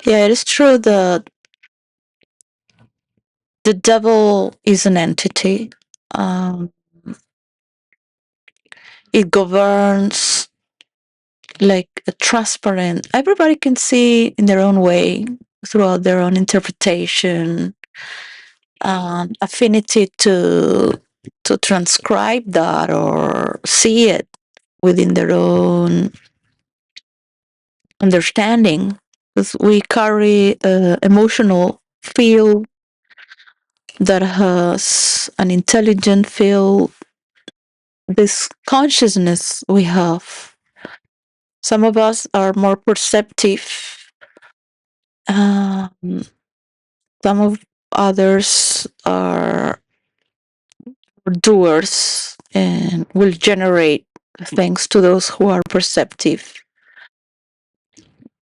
Yeah, it is true that the devil is an entity. Um, it governs like a transparent. Everybody can see in their own way throughout their own interpretation, affinity to transcribe that or see it within their own understanding. Because we carry an emotional field that has an intelligent field, this consciousness we have. Some of us are more perceptive. Um, some of others are doers and will generate thanks to those who are perceptive.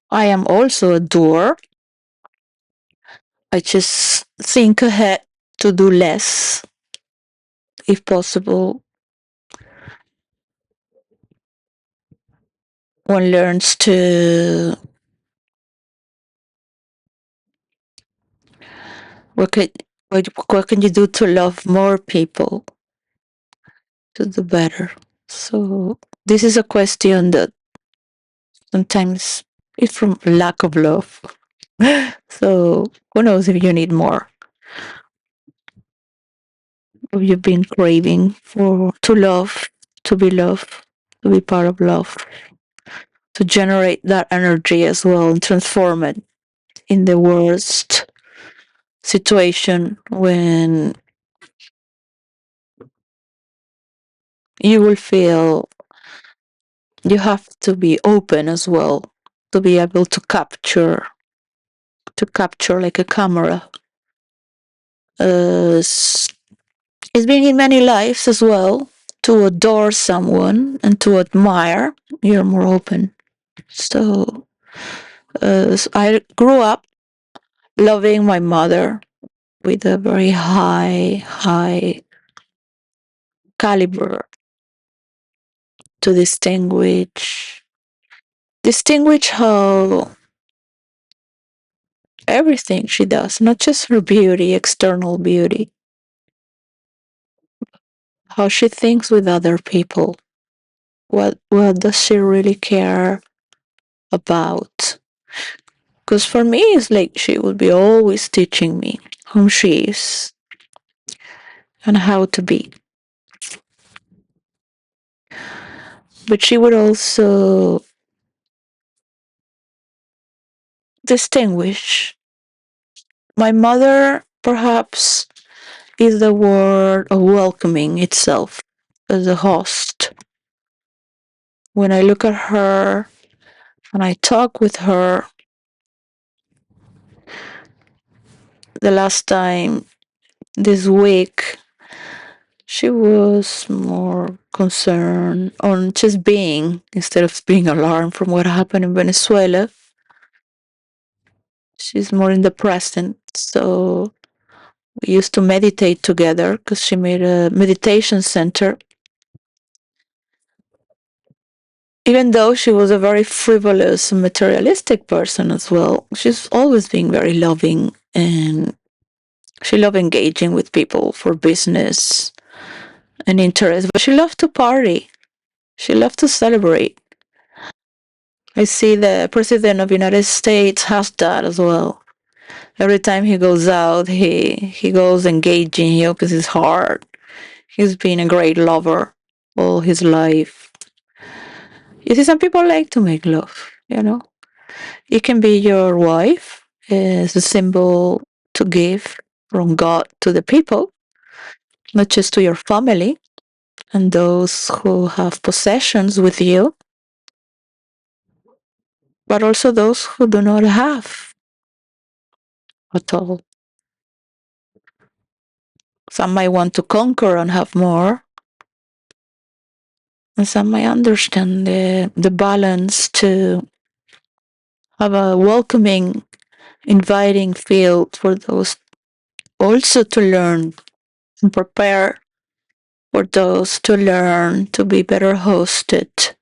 I am also a doer. I just think ahead to do less if possible. One learns to what can what can you do to love more people to do better. So this is a question that sometimes is from lack of love. So who knows if you need more? Have you been craving for to love, to be loved, to be part of love, to generate that energy as well and transform it in the worst situation when you will feel you have to be open as well to be able to capture like a camera. It's been in many lives as well to adore someone and to admire. You're more open. So I grew up loving my mother with a very high caliber to distinguish how everything she does, not just her beauty, external beauty, how she thinks with other people. What does she really care about? Because for me, it's like she would be always teaching me whom she is and how to be. But she would also distinguish. My mother, perhaps, is the word of welcoming itself as a host. When I look at her and I talk with her, the last time this week, she was more concerned on just being instead of being alarmed from what happened in Venezuela. She's more in the present. So we used to meditate together because she made a meditation center. Even though she was a very frivolous and materialistic person as well, she's always been very loving and she loved engaging with people for business and interest, but she loved to party. She loved to celebrate. I see the president of the United States has that as well. Every time he goes out, he goes engaging, he opens his heart. He's been a great lover all his life. You see, some people like to make love. It can be your wife as a symbol to give from God to the people, not just to your family and those who have possessions with you, but also those who do not have at all. Some might want to conquer and have more, and some might understand the balance to have a welcoming, inviting field for those also to learn and prepare for those to learn to be better hosted.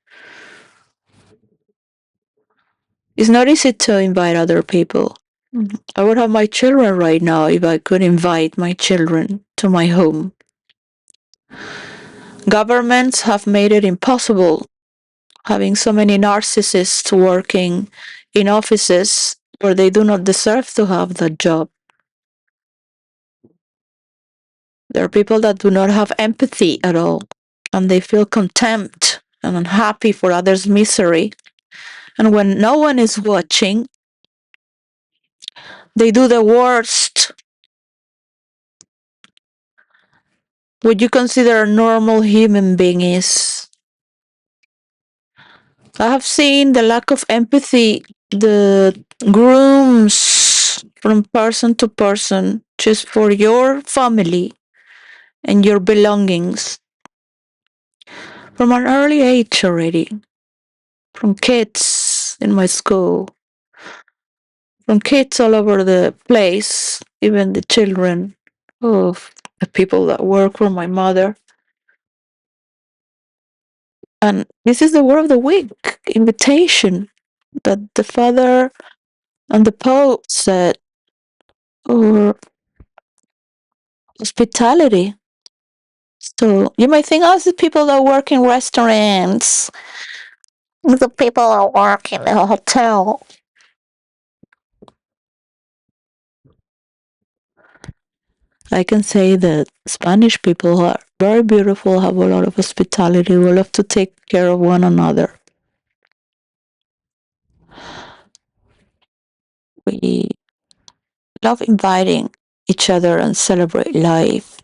It's not easy to invite other people. I would have my children right now if I could invite my children to my home. Governments have made it impossible, having so many narcissists working in offices where they do not deserve to have that job. There are people that do not have empathy at all, and they feel contempt and unhappy for others' misery. And when no one is watching, they do the worst. What you consider a normal human being is. I have seen the lack of empathy, the grooms from person to person just for your family and your belongings from an early age already, from kids in my school, from kids all over the place, even the children of the people that work for my mother. And this is the word of the week invitation that the father and the Pope said, or hospitality. So you might think, oh, it's the people that work in restaurants, the people that work in the hotel. I can say that Spanish people are very beautiful, have a lot of hospitality, we love to take care of one another. We love inviting each other and celebrate life.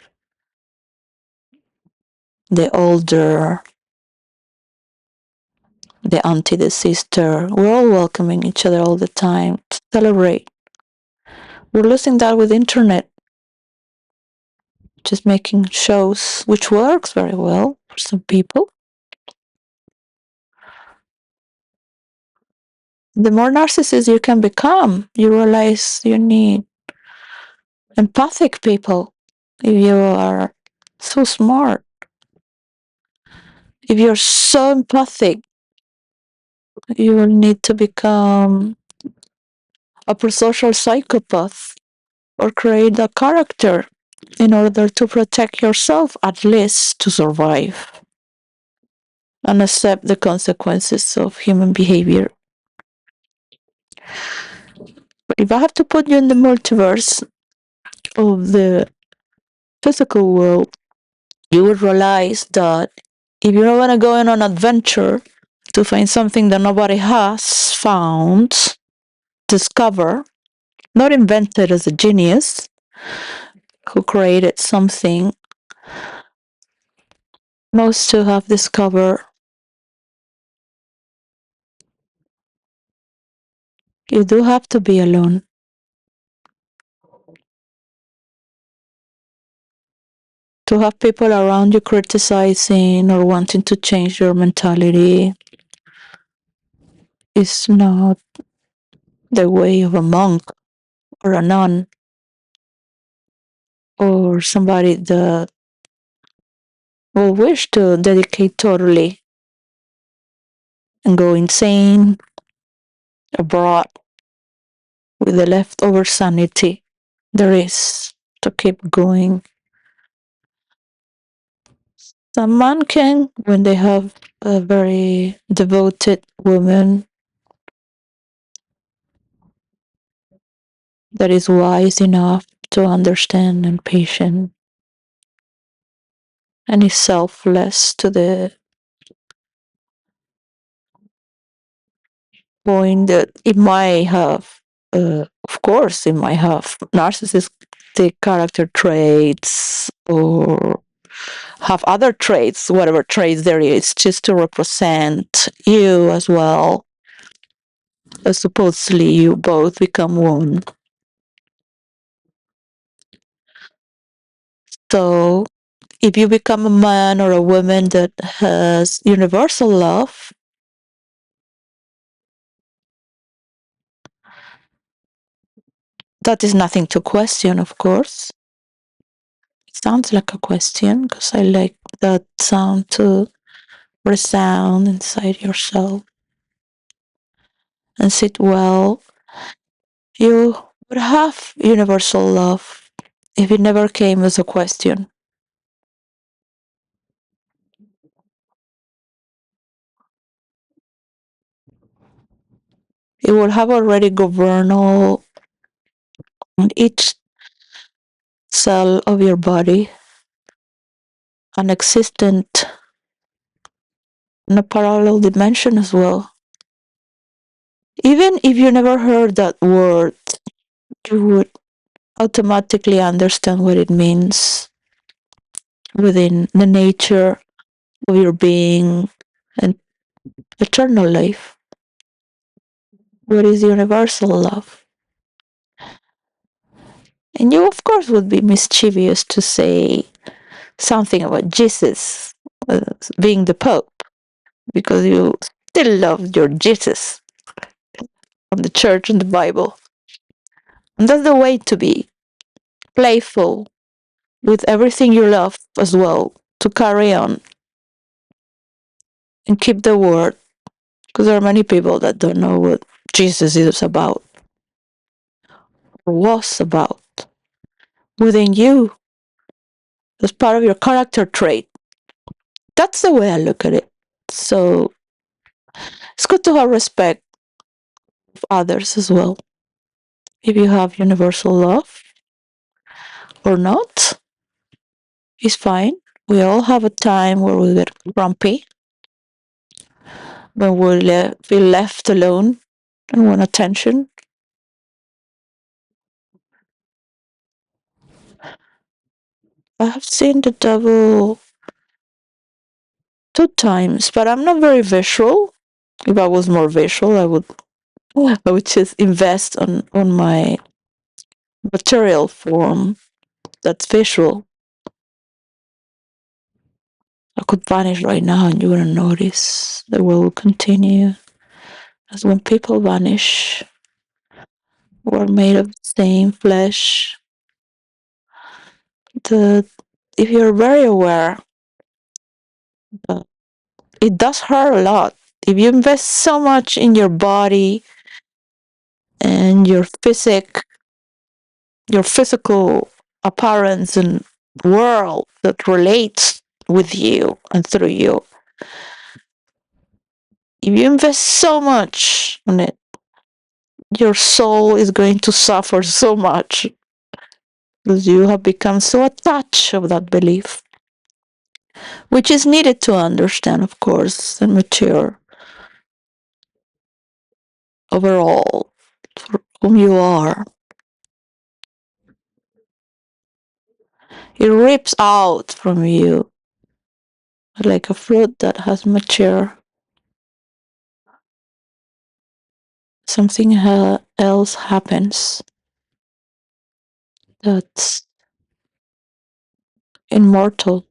The older, the auntie, the sister, we're all welcoming each other all the time to celebrate. We're losing that with internet, just making shows, which works very well for some people. The more narcissist you can become, you realize you need empathic people. If you are so smart, if you're so empathic, you will need to become a prosocial psychopath or create a character in order to protect yourself, at least to survive and accept the consequences of human behavior. But if I have to put you in the multiverse of the physical world, you would realize that if you don't want to go on an adventure to find something that nobody has found, discover, not invented as a genius who created something, most to have discovered, you do have to be alone. To have people around you criticizing or wanting to change your mentality is not the way of a monk or a nun or somebody that will wish to dedicate totally and go insane abroad with the leftover sanity there is to keep going. Some man can, when they have a very devoted woman that is wise enough to understand and patient and is selfless to the point that it might have, of course, it might have narcissistic character traits or have other traits, whatever traits there is, just to represent you as well. Supposedly, you both become one. So, if you become a man or a woman that has universal love, that is nothing to question, of course. Sounds like a question because I like that sound to resound inside yourself and sit well. You would have universal love if it never came as a question. It would have already governed all each cell of your body and existent in a parallel dimension as well. Even if you never heard that word, you would automatically understand what it means within the nature of your being and eternal life. What is universal love? And you, of course, would be mischievous to say something about Jesus being the Pope because you still love your Jesus from the church and the Bible. And that's the way to be playful with everything you love as well, to carry on and keep the word. Because there are many people that don't know what Jesus is about or was about within you as part of your character trait. That's the way I look at it. So it's good to have respect of others as well. If you have universal love or not, it's fine. We all have a time where we get grumpy, when we feel left alone and want attention. I have seen the devil 2 times, but I'm not very visual. If I was more visual, I would just invest on my material form that's visual. I could vanish right now and you wouldn't notice. The world will continue. As when people vanish, we're made of the same flesh. The If you're very aware, uh, it does hurt a lot. If you invest so much in your body and your physical appearance and world that relates with you and through you, if you invest so much on it, your soul is going to suffer so much because you have become so attached of that belief, which is needed to understand, of course, and mature overall for whom you are. It rips out from you like a fruit that has matured. Something else happens that's immortal.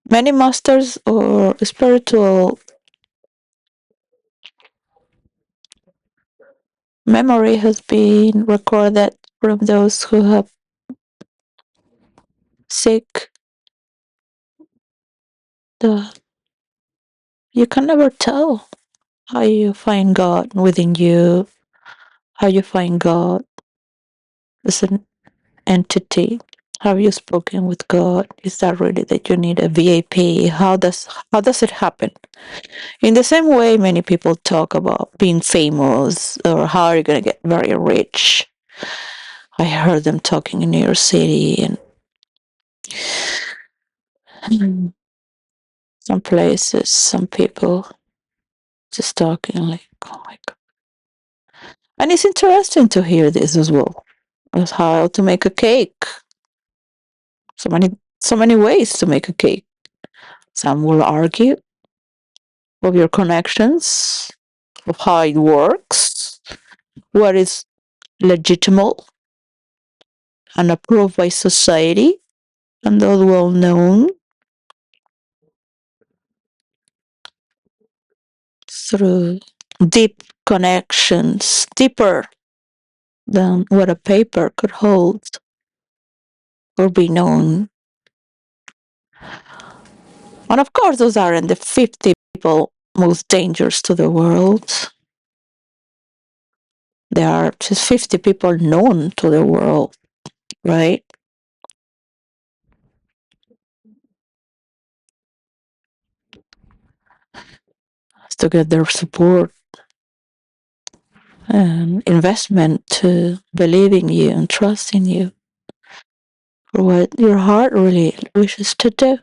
Many masters or spiritual memory has been recorded from those who have seek the you can never tell how you find God within you, how you find God as an entity. Have you spoken with God? Is that really that you need a VIP? How does it happen? In the same way many people talk about being famous or how are you gonna get very rich. I heard them talking in New York City and some places, some people just talking like, oh my God. And it's interesting to hear this as well, as how to make a cake. So many ways to make a cake. Some will argue of your connections, of how it works, what is legitimate and approved by society, and those well known through deep connections, deeper than what a paper could hold. or be known. And of course, those aren't the 50 people most dangerous to the world. There are just 50 people known to the world, right? To get their support and investment to believe in you and trust in you for what your heart really wishes to do.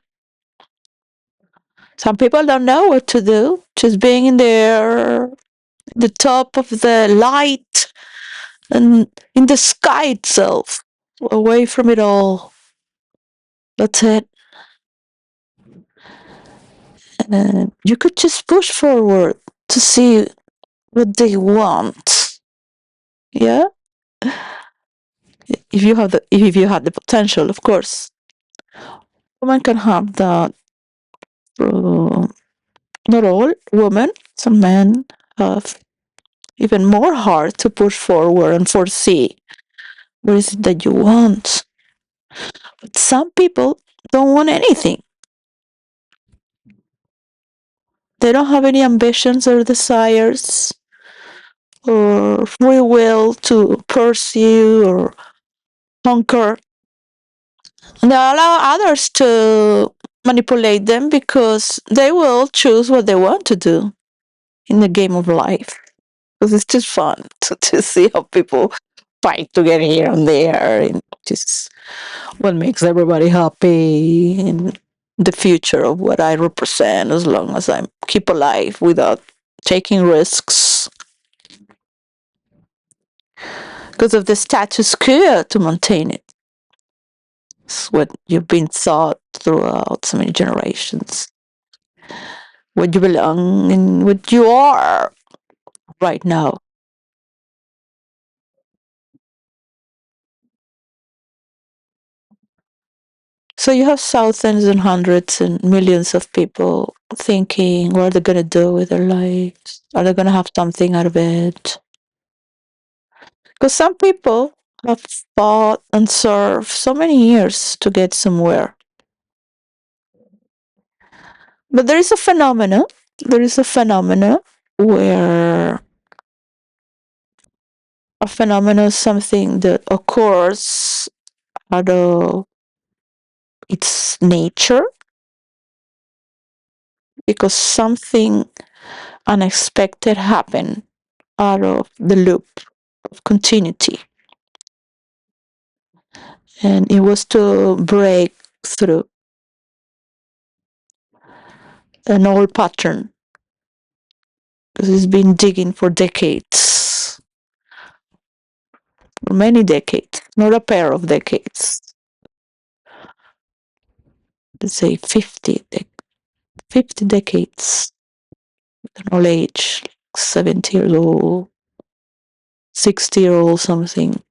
Some people don't know what to do, just being in the top of the light and in the sky itself, away from it all. That's it. And you could just push forward to see what they want. Yeah, if you have the potential, of course, women can have that. Uh, Not all women, some men have even more heart to push forward and foresee what is it that you want. But some people don't want anything. They don't have any ambitions or desires or free will to pursue or conquer. And they allow others to manipulate them because they will choose what they want to do in the game of life. Because it's just fun to see how people fight to get here and there, and just what makes everybody happy in the future of what I represent, as long as I keep alive without taking risks because of the status quo to maintain it. It's what you've been taught throughout so many generations. What you belong and what you are right now. So you have thousands and hundreds and millions of people thinking, what are they going to do with their lives? Are they going to have something out of it? Because some people have fought and served so many years to get somewhere. But there is a phenomena. There is a phenomena where a phenomena is something that occurs out of its nature because something unexpected happened out of the loop of continuity. And it was to break through an old pattern because it's been digging for decades, for many decades, not a pair of decades. Let's say 50 decades, an old age, 70 years old, 60-year old, something.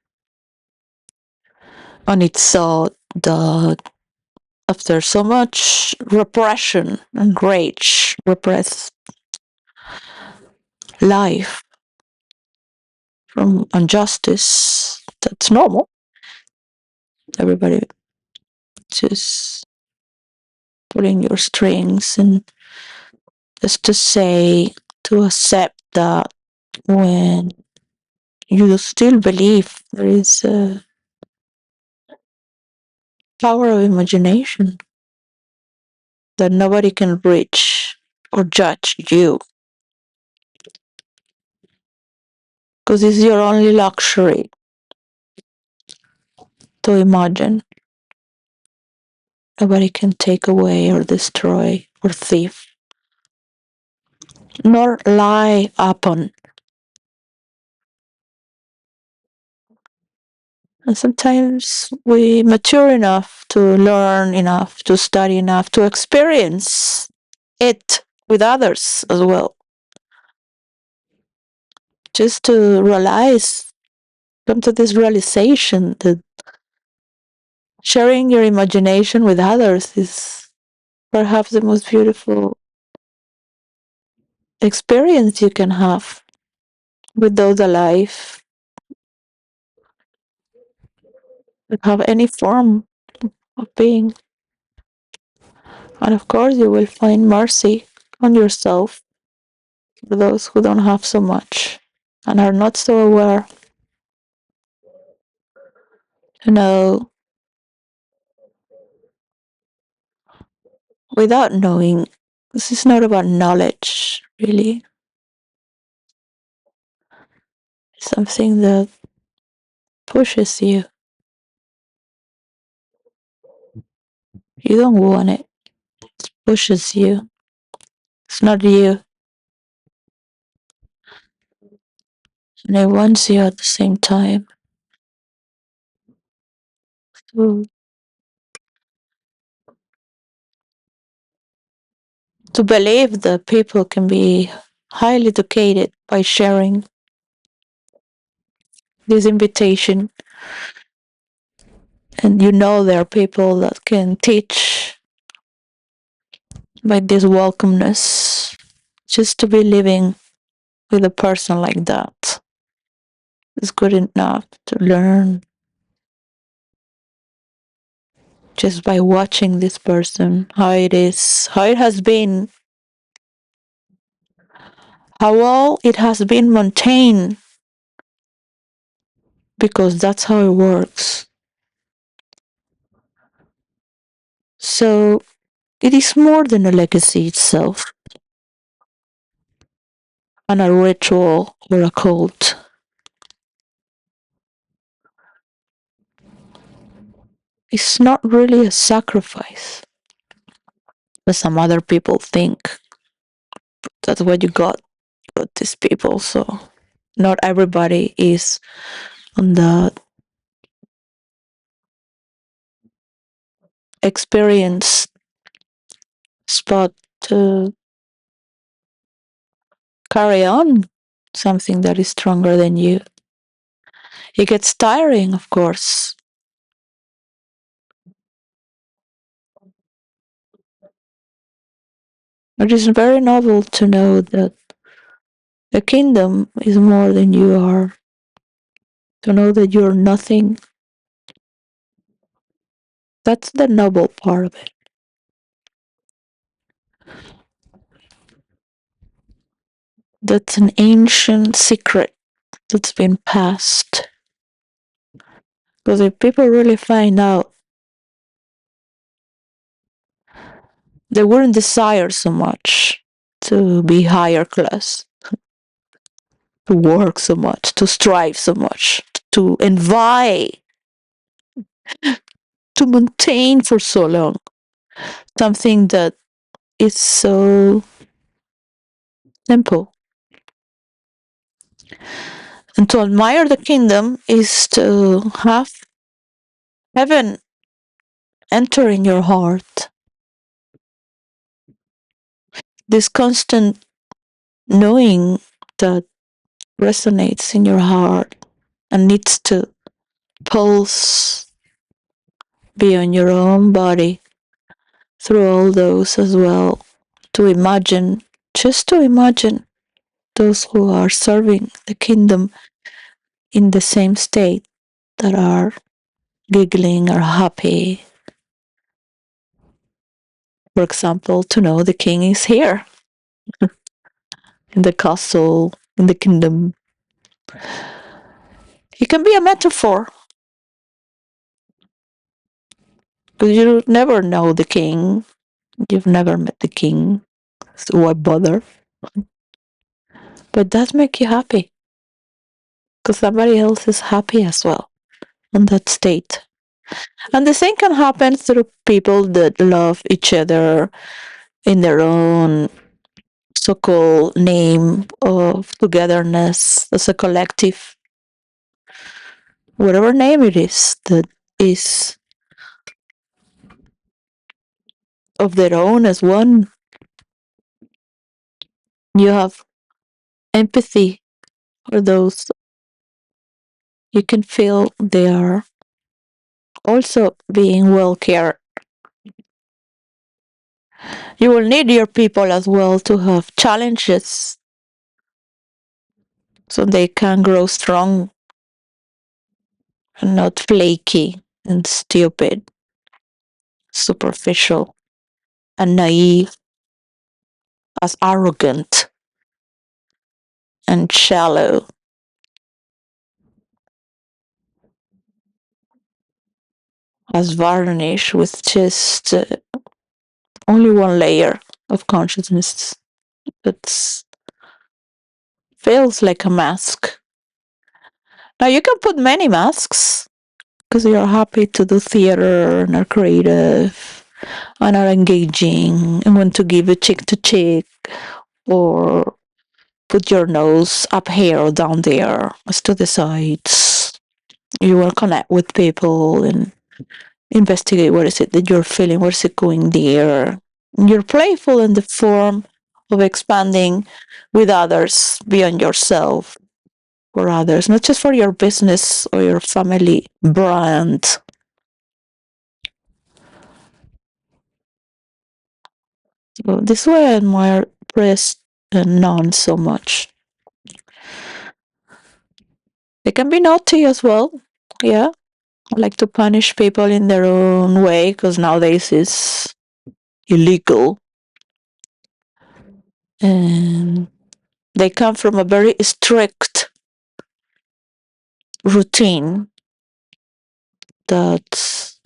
And it saw that after so much repression and rage, repressed life from injustice, that's normal. Everybody just pulling your strings, and just to say, to accept that when you still believe there is a power of imagination that nobody can reach or judge you because it's your only luxury to imagine. Nobody can take away or destroy or thief nor lie upon. And sometimes we mature enough to learn enough, to study enough, to experience it with others as well. Just to realize, come to this realization that sharing your imagination with others is perhaps the most beautiful experience you can have with those alive that have any form of being. And of course, you will find mercy on yourself for those who don't have so much and are not so aware to know without knowing. This is not about knowledge, really. It's something that pushes you. You don't want it, it pushes you. It's not you, and it wants you at the same time. To, to believe that people can be highly educated by sharing this invitation, and you know there are people that can teach by this welcomeness. Just to be living with a person like that is good enough to learn just by watching this person, how it is, how it has been, how well it has been maintained, because that's how it works. So it is more than a legacy itself, and a ritual or a cult. It's not really a sacrifice, but some other people think that's what you got with these people. So not everybody is on the experience spot to carry on something that is stronger than you. It gets tiring, of course. It is very novel to know that the kingdom is more than you are, to know that you're nothing. That's the noble part of it. That's an ancient secret that's been passed. Because if people really find out, they wouldn't desire so much to be higher class, to work so much, to strive so much, to envy, to maintain for so long something that is so simple. And to admire the kingdom is to have heaven enter in your heart. This constant knowing that resonates in your heart and needs to pulse beyond your own body through all those as well. To imagine, just to imagine those who are serving the kingdom in the same state, that are giggling or happy. For example, to know the king is here in the castle, in the kingdom. It can be a metaphor, because you never know the king. You've never met the king, so why bother? But that make you happy, because somebody else is happy as well in that state. And the same can happen through people that love each other in their own so-called name of togetherness as a collective, whatever name it is that is of their own as one. You have empathy for those. You can feel they are also being well cared. You will need your people as well to have challenges so they can grow strong and not flaky and stupid. superficial and naive, as arrogant and shallow, as varnish with just only one layer of consciousness that feels like a mask. Now you can put many masks because you're happy to do theater and are creative and are engaging and want to give a cheek to cheek or put your nose up here or down there as to the sides. You will connect with people and investigate what is it that you're feeling, what is it going there. You're playful in the form of expanding with others beyond yourself for others, not just for your business or your family brand. So this is why I admire priests and nuns so much. They can be naughty as well. Yeah. Like to punish people in their own way because nowadays it's illegal. And they come from a very strict routine that's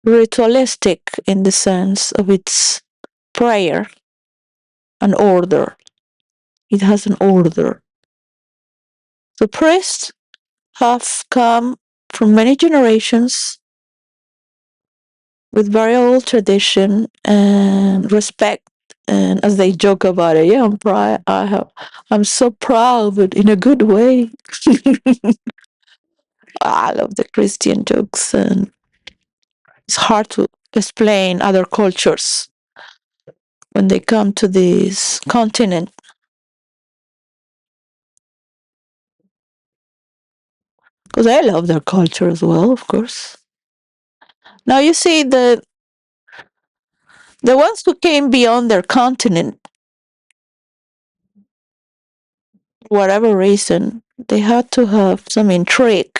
ritualistic in the sense of its prayer and order. It has an order. The priests have come from many generations with very old tradition and respect. And as they joke about it, yeah, I'm so proud, but in a good way. I love the Christian jokes, and it's hard to explain other cultures when they come to this continent because I love their culture as well, of course. Now you see the ones who came beyond their continent, whatever reason, they had to have some intrigue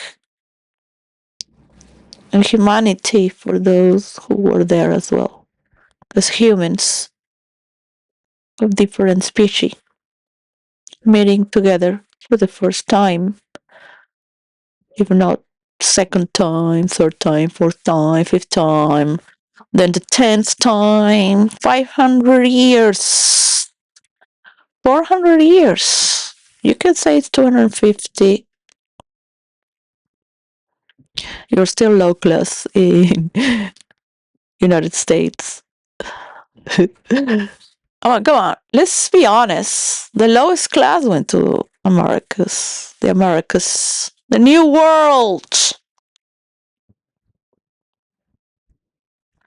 and humanity for those who were there as well, as humans of different species meeting together for the first time, if not second time, third time, fourth time, fifth time, then the 10th time, 500 years, 400 years. You could say it's 250. You're still low class in United States. Oh, come on. Let's be honest. The lowest class went to Americas. The Americas. The New World.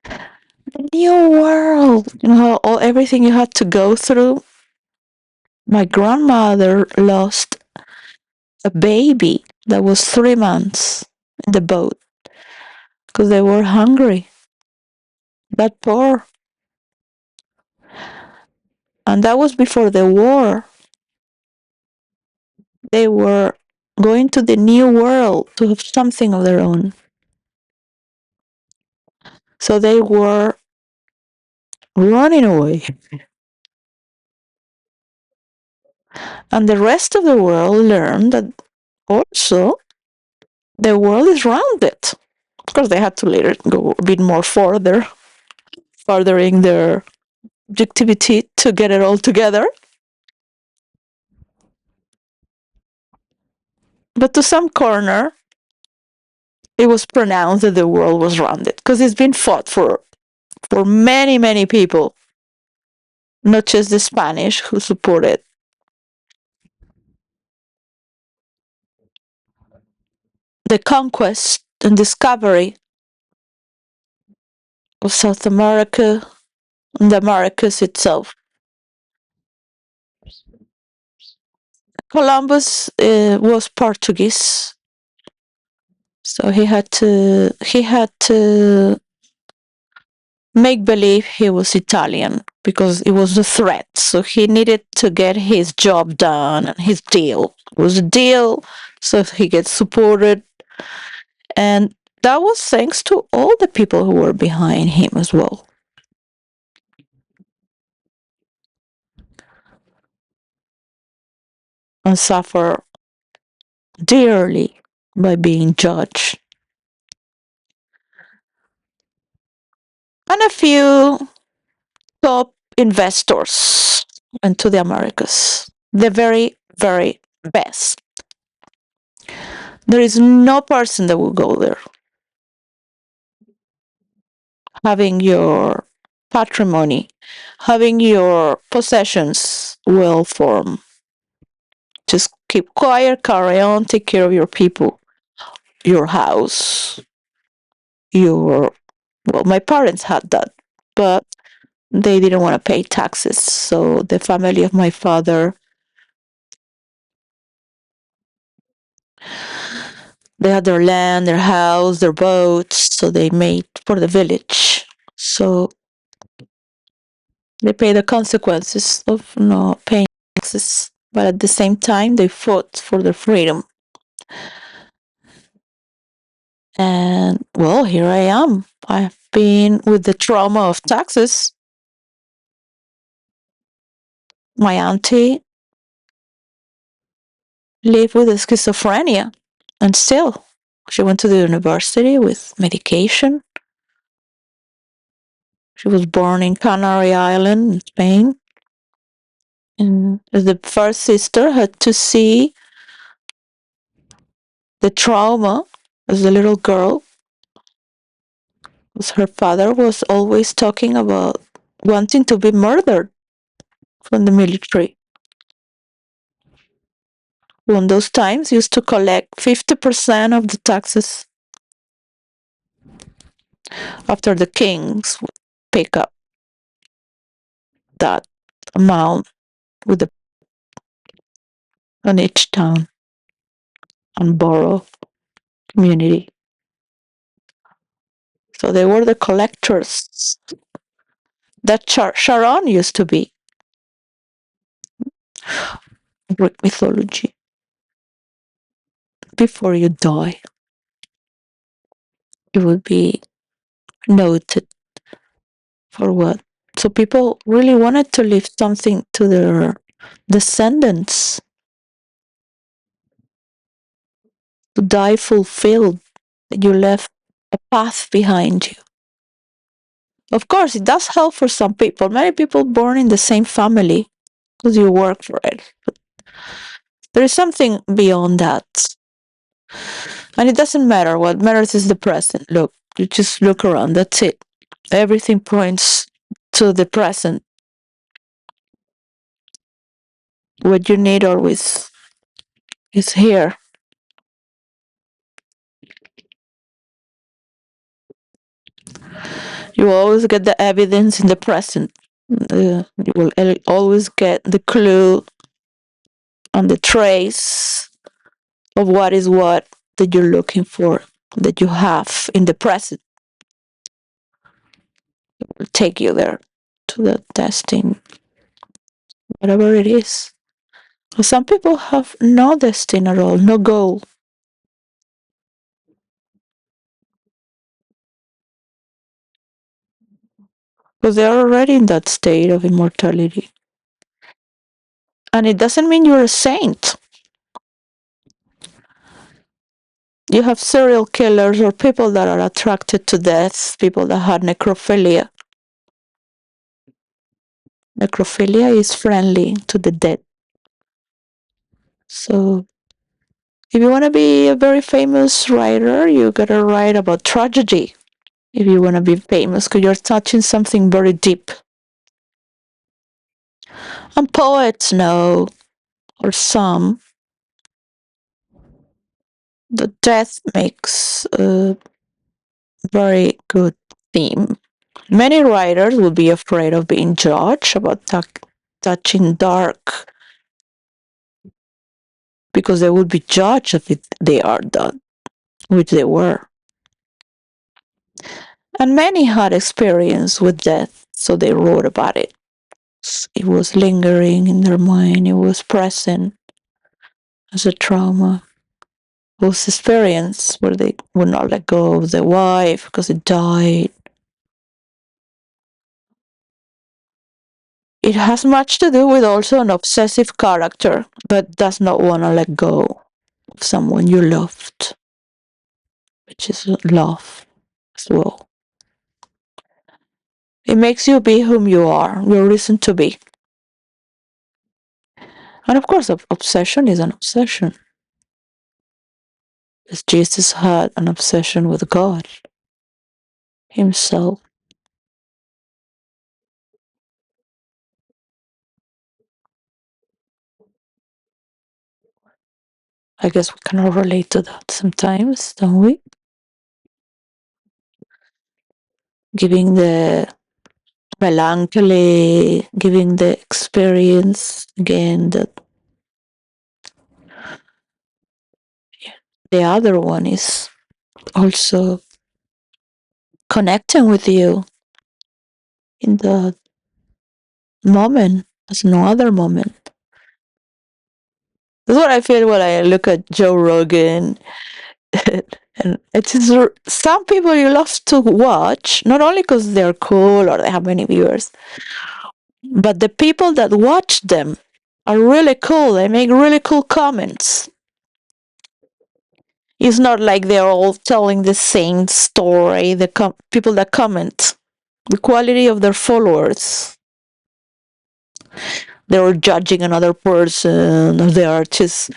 The New World. You know how everything you had to go through? My grandmother lost a baby that was 3 months in the boat because they were hungry. That poor. And that was before the war. They were going to the New World to have something of their own. So they were running away. And the rest of the world learned that also the world is rounded. Of course, they had to later go a bit more furthering their objectivity to get it all together. But to some corner, it was pronounced that the world was rounded because it's been fought for many, many people, not just the Spanish who supported the conquest and discovery of South America and the Americas itself. Columbus was Portuguese, so he had to make believe he was Italian because it was a threat. So he needed to get his job done and his deal. It was a deal, so he gets supported. And that was thanks to all the people who were behind him as well, and suffer dearly by being judged. And a few top investors into the Americas, the very, very best. There is no person that will go there having your patrimony, having your possessions well formed. Just keep quiet, carry on, take care of your people, your house, your. Well, my parents had that, but they didn't want to pay taxes. So the family of my father, they had their land, their house, their boats, so they made for the village. So they pay the consequences of not paying taxes, but at the same time, they fought for their freedom. And well, here I am. I've been with the trauma of taxes. My auntie lived with schizophrenia, and still, she went to the university with medication. She was born in Canary Island, in Spain. And the first sister had to see the trauma as a little girl, because her father was always talking about wanting to be murdered from the military. Who in those times used to collect 50% of the taxes after the kings would pick up that amount with the on each town and borough community. So they were the collectors that Sharon used to be. Greek mythology. Before you die, you will be noted for what. So people really wanted to leave something to their descendants, to die fulfilled, that you left a path behind you. Of course, it does help for some people. Many people born in the same family because you work for it. But there is something beyond that. And it doesn't matter. What matters is the present. Look, you just look around. That's it. Everything points to the present. What you need always is here. You will always get the evidence in the present. You will always get the clue and the trace of what is what that you're looking for, that you have in the present. It will take you there to the destiny, whatever it is. Some people have no destiny at all, no goal. Because they're already in that state of immortality. And it doesn't mean you're a saint. You have serial killers or people that are attracted to death, people that had necrophilia. Necrophilia is friendly to the dead. So if you want to be a very famous writer, you gotta write about tragedy. If you want to be famous, because you're touching something very deep. And poets know, or some, that death makes a very good theme. Many writers will be afraid of being judged about touching dark because they would be judged if they are done, which they were. And many had experience with death, so they wrote about it. It was lingering in their mind, it was present as a trauma. whose experience where they would not let go of their wife because it died. It has much to do with also an obsessive character but does not want to let go of someone you loved, which is love as well. It makes you be whom you are, your reason to be. And of course, obsession is an obsession. As Jesus had an obsession with God Himself. I guess we can all relate to that sometimes, don't we? Giving the melancholy, giving the experience again that the other one is also connecting with you in the moment as no other moment. That's what I feel when I look at Joe Rogan. And it is some people you love to watch, not only because they're cool or they have many viewers, but the people that watch them are really cool. They make really cool comments. It's not like they're all telling the same story. The people that comment, the quality of their followers, they're judging another person. Or they are just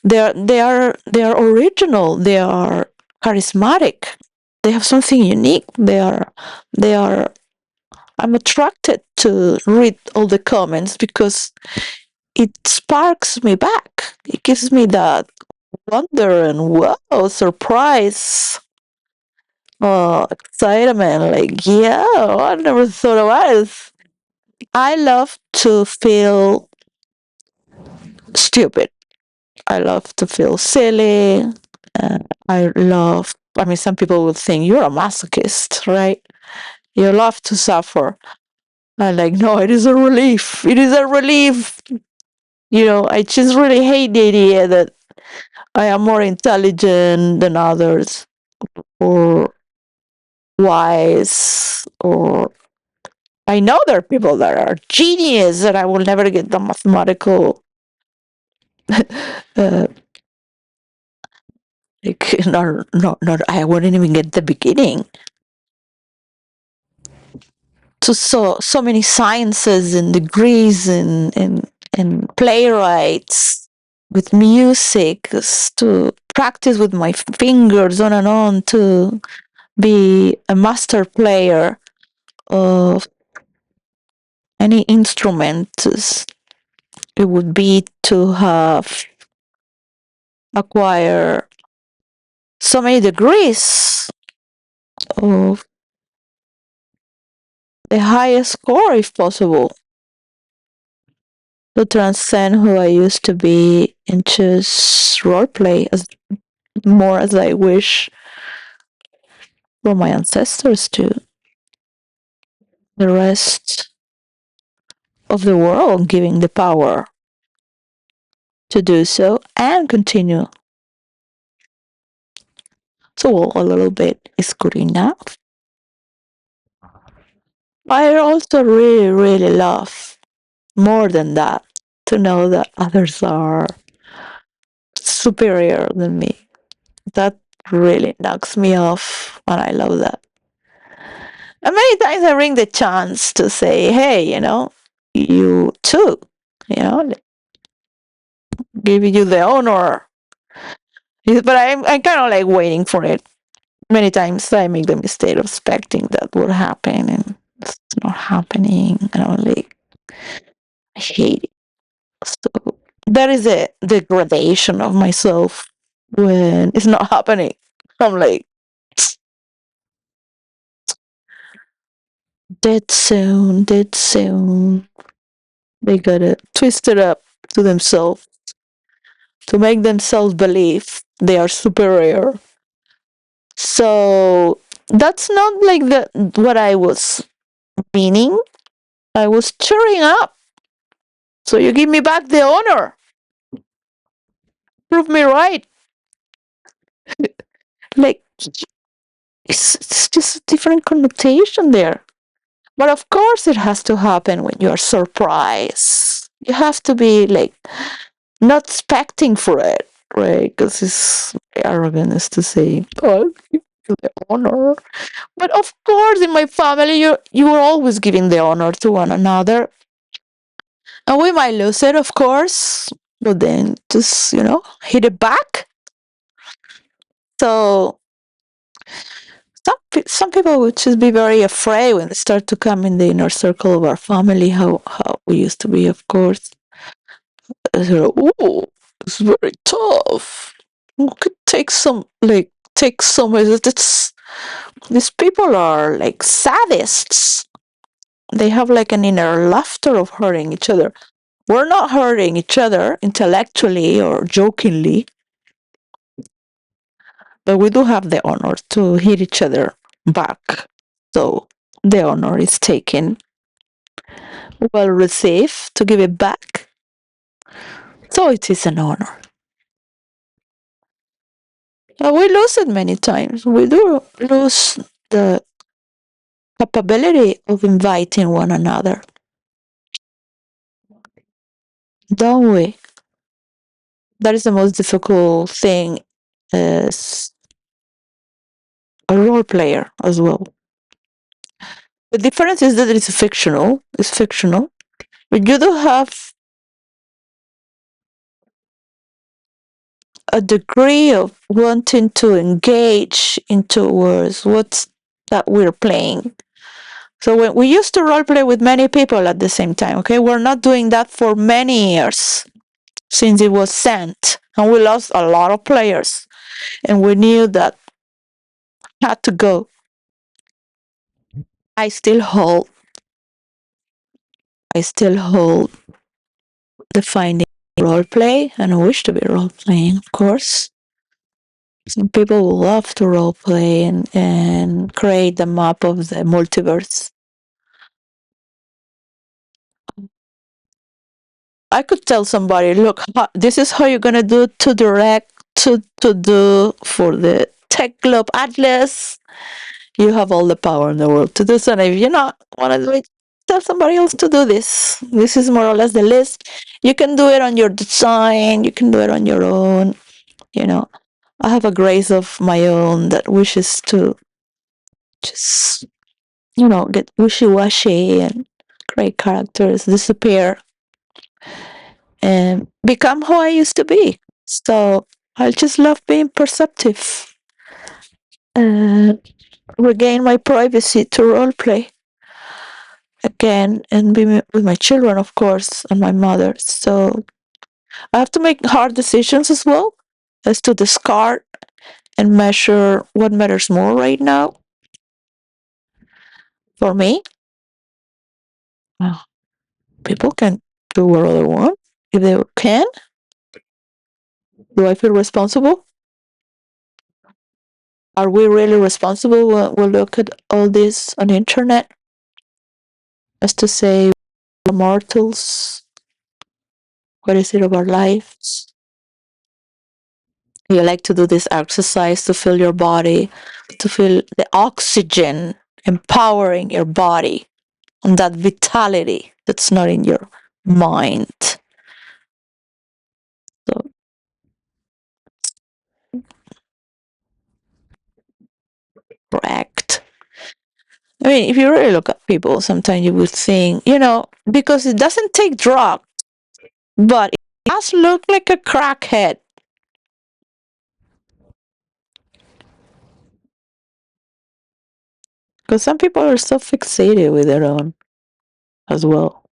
they are original. They are charismatic. They have something unique. They are. I'm attracted to read all the comments because it sparks me back. It gives me that wonder and wow, surprise, excitement. Like, yeah, I never thought about it. I love to feel stupid. I love to feel silly. I mean, some people will think you're a masochist, right? You love to suffer. I'm like, no, it is a relief. It is a relief. I just really hate the idea that I am more intelligent than others or wise or I know there are people that are genius and I will never get the mathematical uh, like not I wouldn't even get the beginning to so many sciences and degrees and playwrights with music to practice with my fingers on and on to be a master player of any instrument. It would be to have acquire so many degrees of the highest score if possible to transcend who I used to be and just roleplay as more as I wish for my ancestors to the rest of the world giving the power to do so and continue. So a little bit is good enough. I also really, really love more than that to know that others are superior than me. That really knocks me off, and I love that. And many times I bring the chance to say, hey, you too, you know, give you the honor. But I'm kind of like waiting for it. Many times I make the mistake of expecting that would happen, and it's not happening. And I'm like, I hate it. So that is a degradation of myself when it's not happening. I'm like, dead soon, dead soon. They gotta twist it up to themselves to make themselves believe they are superior. So that's not like the what I was meaning. I was cheering up. So you give me back the honor. Prove me right. Like, it's just a different connotation there. But of course, it has to happen when you're surprised. You have to be like not expecting for it, right? Because it's arrogant is to say, "Oh, I'll give you the honor." But of course, in my family, you are always giving the honor to one another, and we might lose it, of course, but then just hit it back. So some people would just be very afraid when they start to come in the inner circle of our family, how we used to be, of course. Oh, it's very tough. We could take some. These people are like sadists. They have like an inner laughter of hurting each other. We're not hurting each other intellectually or jokingly, but we do have the honor to hit each other back. So the honor is taken, well received to give it back. So it is an honor. We lose it many times. We do lose the capability of inviting one another, don't we? That is the most difficult thing as a role player as well. The difference is that it's fictional, but you do have a degree of wanting to engage into words, what's that we're playing. So when we used to role play with many people at the same time, okay, we're not doing that for many years since it was sent, and we lost a lot of players, and we knew that had to go. I still hold, I still hold defining role play, and I wish to be role playing, of course. Some people will love to role play and create the map of the multiverse. I could tell somebody, look, this is how you're gonna do to direct to do for the Tech Globe Atlas. You have all the power in the world to do so. And if you not want to do it, tell somebody else to do this. This is more or less the list. You can do it on your design. You can do it on your own. You know, I have a grace of my own that wishes to just get wishy washy and create characters disappear and become who I used to be. So I just love being perceptive and regain my privacy to roleplay again and be with my children, of course, and my mother. So I have to make hard decisions as well as to discard and measure what matters more right now for me. Well, people can do what they want if they can. Do I feel responsible? Are we really responsible when we look at all this on the internet? As to say, we're mortals. What is it of our lives? You like to do this exercise to feel your body, to feel the oxygen empowering your body and that vitality that's not in your mind. So, correct. I mean, if you really look at people, sometimes you would think, because it doesn't take drugs, but it does look like a crackhead. Because some people are so fixated with their own as well.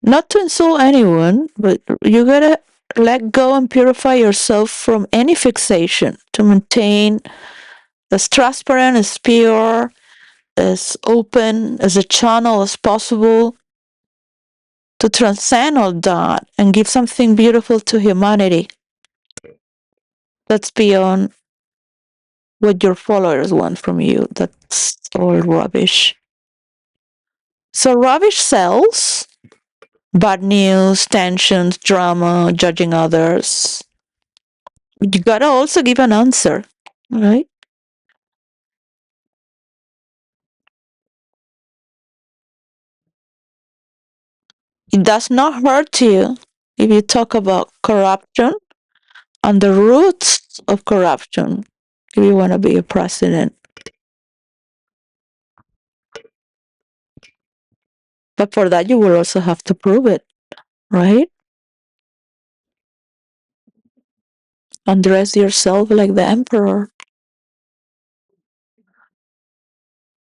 Not to insult anyone, but you gotta let go and purify yourself from any fixation to maintain as transparent, as pure, as open, as a channel as possible to transcend all that and give something beautiful to humanity that's beyond what your followers want from you. That's all rubbish. So rubbish sells. Bad news, tensions, drama, judging others. You gotta also give an answer, right? It does not hurt you if you talk about corruption and the roots of corruption if you want to be a president. But for that, you will also have to prove it, right? And dress yourself like the emperor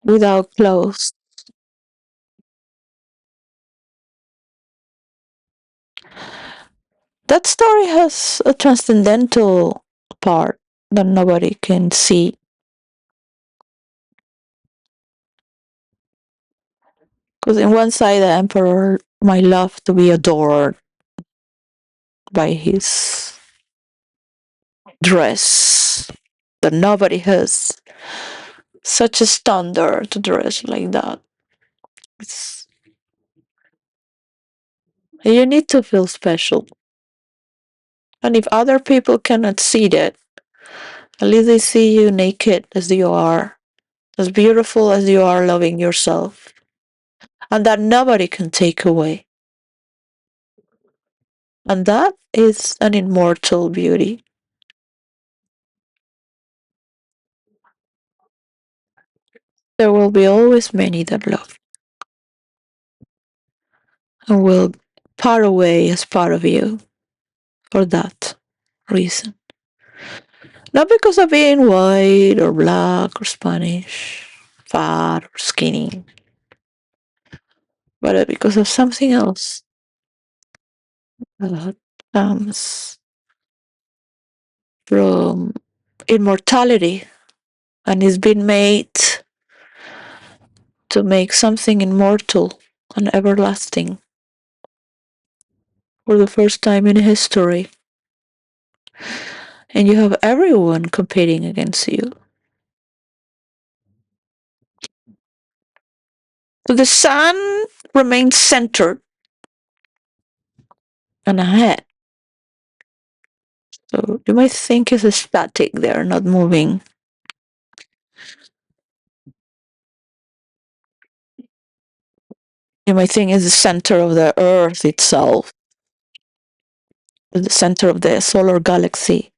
without clothes. That story has a transcendental part that nobody can see. Because in one side, the emperor might love to be adored by his dress, that nobody has such a standard to dress like that. It's, you need to feel special. And if other people cannot see that, at least they see you naked as you are, as beautiful as you are, loving yourself. And that nobody can take away. And that is an immortal beauty. There will be always many that love and will part away as part of you for that reason. Not because of being white or black or Spanish, fat or skinny, but because of something else that comes from immortality and is being made to make something immortal and everlasting for the first time in history. And you have everyone competing against you. So the sun remains centered and ahead. So you might think it's static there, not moving. You might think it's the center of the earth itself, the center of the solar galaxy.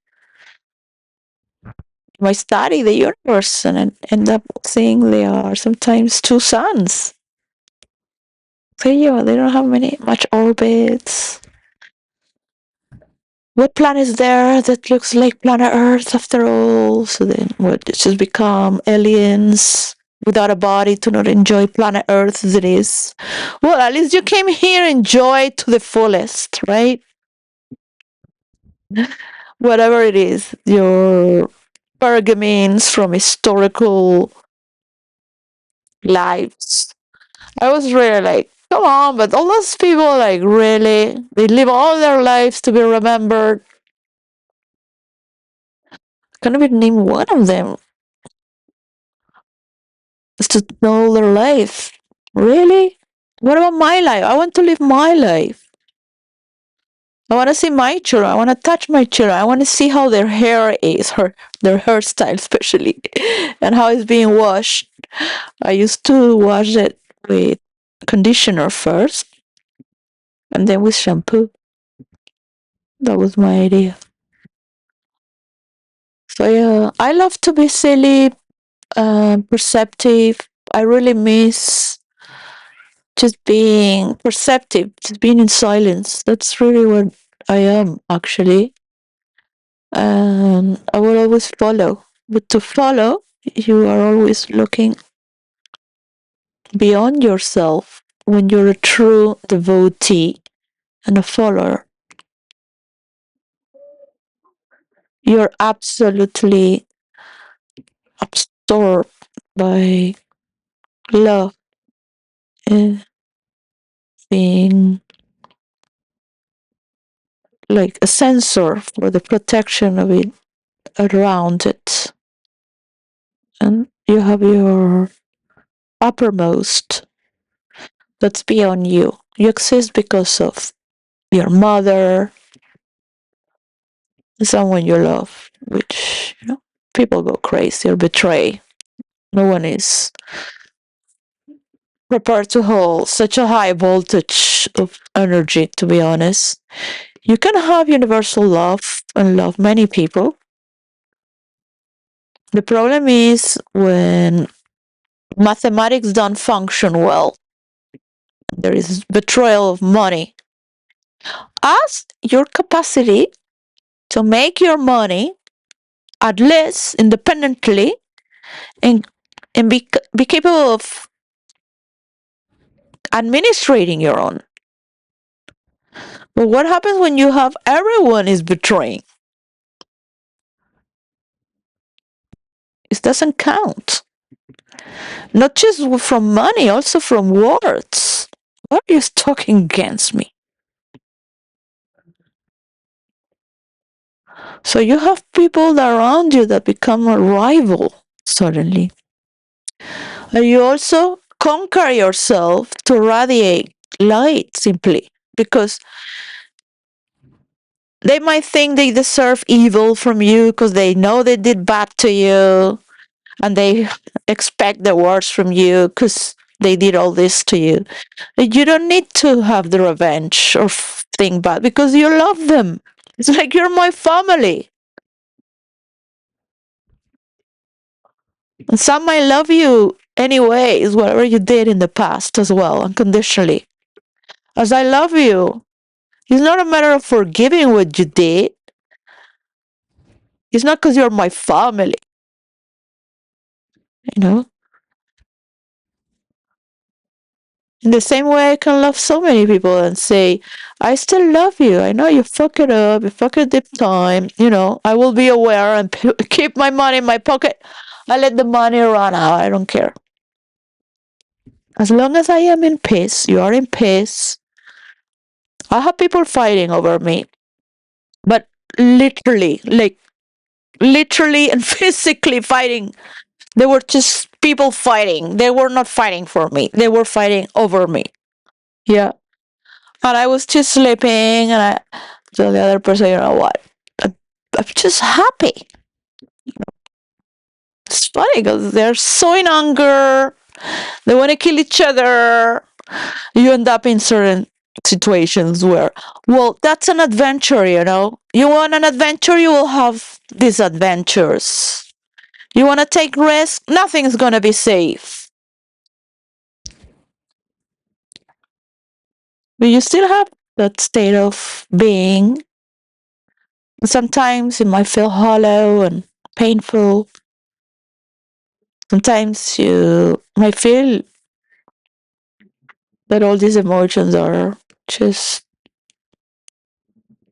You might study the universe and end up seeing there are sometimes two suns. So yeah, they don't have much orbits. What planet is there that looks like planet Earth after all? So then what, it's just become aliens without a body to not enjoy planet Earth as it is? Well, at least you came here, enjoy to the fullest, right? Whatever it is, your pergamins from historical lives. I was really like, come on, but all those people, like, really? They live all their lives to be remembered. Can't even name one of them. Just to know their life. Really? What about my life? I want to live my life. I want to see my children. I want to touch my children. I want to see how their hair is, their hairstyle especially, and how it's being washed. I used to wash it with conditioner first, and then with shampoo. That was my idea. So yeah, I love to be silly, perceptive. I really miss just being perceptive, just being in silence. That's really what I am, actually. And I will always follow. But to follow, you are always looking beyond yourself when you're a true devotee and a follower. You're absolutely absorbed by love and being like a sensor for the protection of it around it. And you have your uppermost that's beyond you. You exist because of your mother someone you love, which, people go crazy or betray. No one is prepared to hold such a high voltage of energy, to be honest. You can have universal love and love many people. The problem is when mathematics don't function well. There is betrayal of money. Ask your capacity to make your money at least independently and be capable of administrating your own. But what happens when you have everyone is betraying? It doesn't count. Not just from money, also from words. Why are you talking against me? So you have people around you that become a rival suddenly. And you also conquer yourself to radiate light simply because they might think they deserve evil from you because they know they did bad to you and they expect the worst from you because they did all this to you. You don't need to have the revenge or think bad because you love them. It's like you're my family. And some might love you anyways, whatever you did in the past as well, unconditionally. As I love you, it's not a matter of forgiving what you did. It's not because you're my family, you know? In the same way, I can love so many people and say, I still love you. I know you fuck it up, you fuck it deep time. I will be aware and keep my money in my pocket. I let the money run out. I don't care. As long as I am in peace, you are in peace. I have people fighting over me, but literally, like literally and physically fighting. They were just people fighting. They were not fighting for me. They were fighting over me. Yeah. And I was just sleeping, and I told the other person, you know what? I'm just happy. It's funny because they're so in anger. They want to kill each other. You end up in certain situations where, well, that's an adventure, You want an adventure, you will have these adventures. You want to take risks, nothing's going to be safe. But you still have that state of being. Sometimes it might feel hollow and painful. Sometimes you might feel that all these emotions are just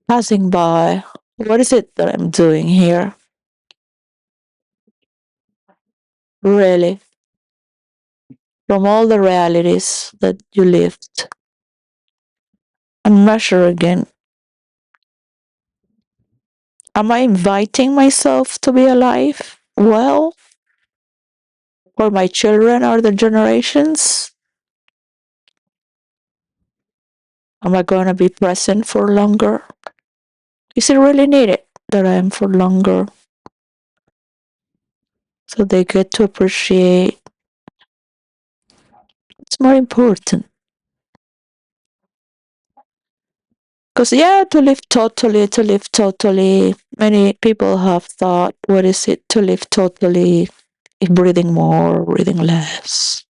passing by. What is it that I'm doing here? Really? From all the realities that you lived and measure again. Am I inviting myself to be alive? Well, for my children or the generations? Am I going to be present for longer? Is it really needed that I am for longer? So they get to appreciate. It's more important. Because, yeah, to live totally. Many people have thought, what is it to live totally? If breathing more, breathing less,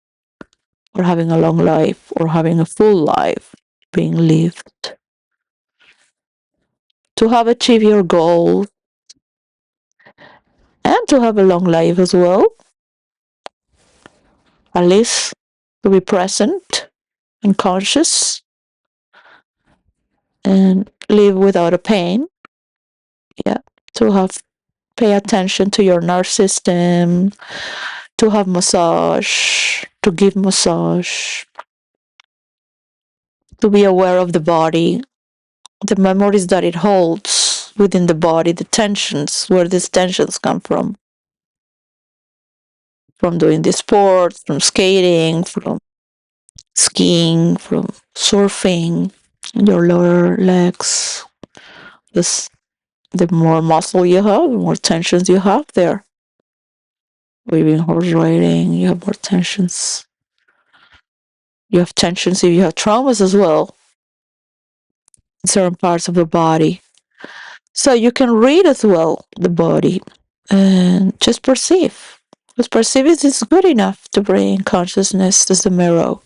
or having a long life, or having a full life being lived. To have achieved your goal and to have a long life as well. At least to be present and conscious and live without a pain. Yeah. To have pay attention to your nerve system, to have massage, to give massage, to be aware of the body, the memories that it holds within the body, the tensions, where these tensions come from doing the sports, from skating, from skiing, from surfing, your lower legs, this The more muscle you have, the more tensions you have there. Weaving, horse riding, you have more tensions. You have tensions if you have traumas as well in certain parts of the body. So you can read as well the body and just perceive. Because perceive is good enough to bring consciousness as the mirror.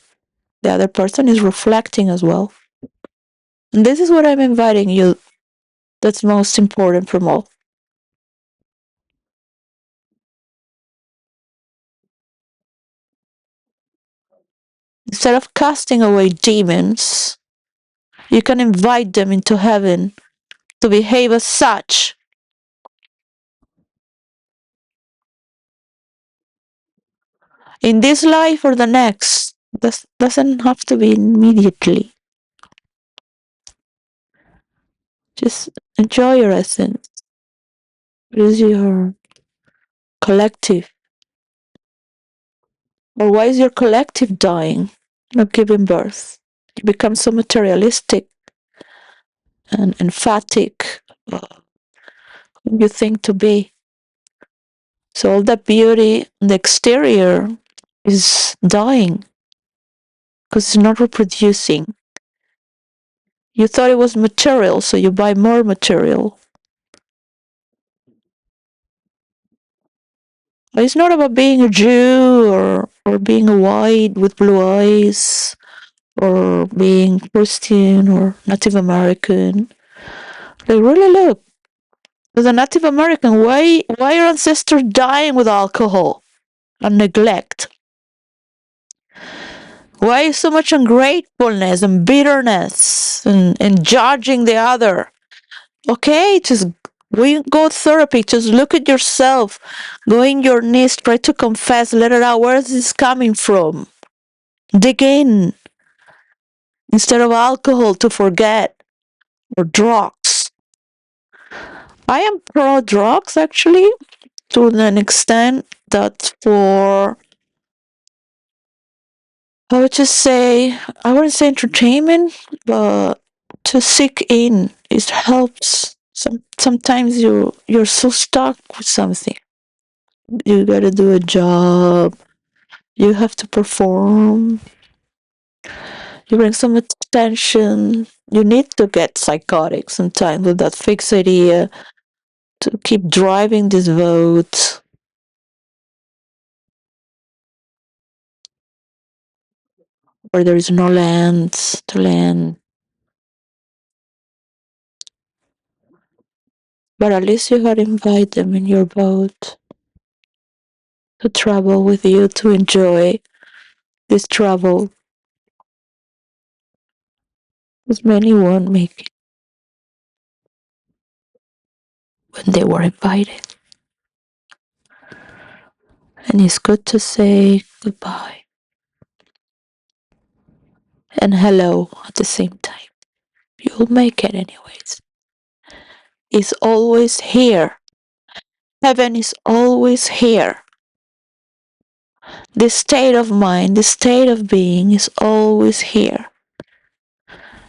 The other person is reflecting as well. And this is what I'm inviting you. That's most important from all. Instead of casting away demons, you can invite them into heaven to behave as such. In this life or the next. This doesn't have to be immediately. Just enjoy your essence. It is your collective. Or why is your collective dying, not giving birth? You become so materialistic and emphatic who you think to be. So all that beauty in the exterior is dying because it's not reproducing. You thought it was material, so you buy more material. It's not about being a Jew or being a white with blue eyes or being Christian or Native American. Like, really look, as a Native American, why are ancestors dying with alcohol and neglect? Why so much ungratefulness and bitterness and judging the other? Okay, just we go therapy, just look at yourself, go in your knees, try to confess, let it out. Where is this coming from? Dig in instead of alcohol to forget or drugs. I am pro drugs actually to an extent that for I would just say I wouldn't say entertainment, but to seek in it helps. Sometimes you're so stuck with something. You gotta do a job. You have to perform. You bring some attention. You need to get psychotic sometimes with that fixed idea to keep driving this vote. Where there is no land to land. But at least you had invite them in your boat to travel with you, to enjoy this travel. Because many won't make it when they were invited. And it's good to say goodbye and hello at the same time. You'll make it anyways. It's always here. Heaven is always here. This state of mind, this state of being is always here.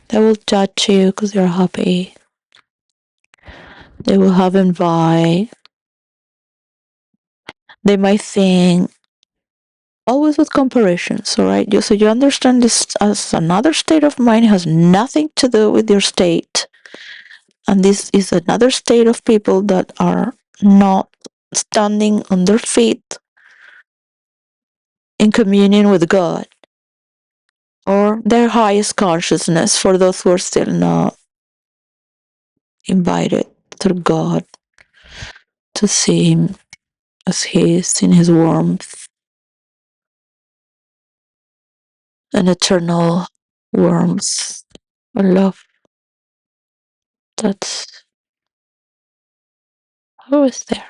They will judge you because you're happy. They will have envy. They might think, always with comparisons, all right? So you understand this as another state of mind, it has nothing to do with your state. And this is another state of people that are not standing on their feet in communion with God or their highest consciousness for those who are still not invited through God to see Him as He is in His warmth and eternal warmth and love. That's always there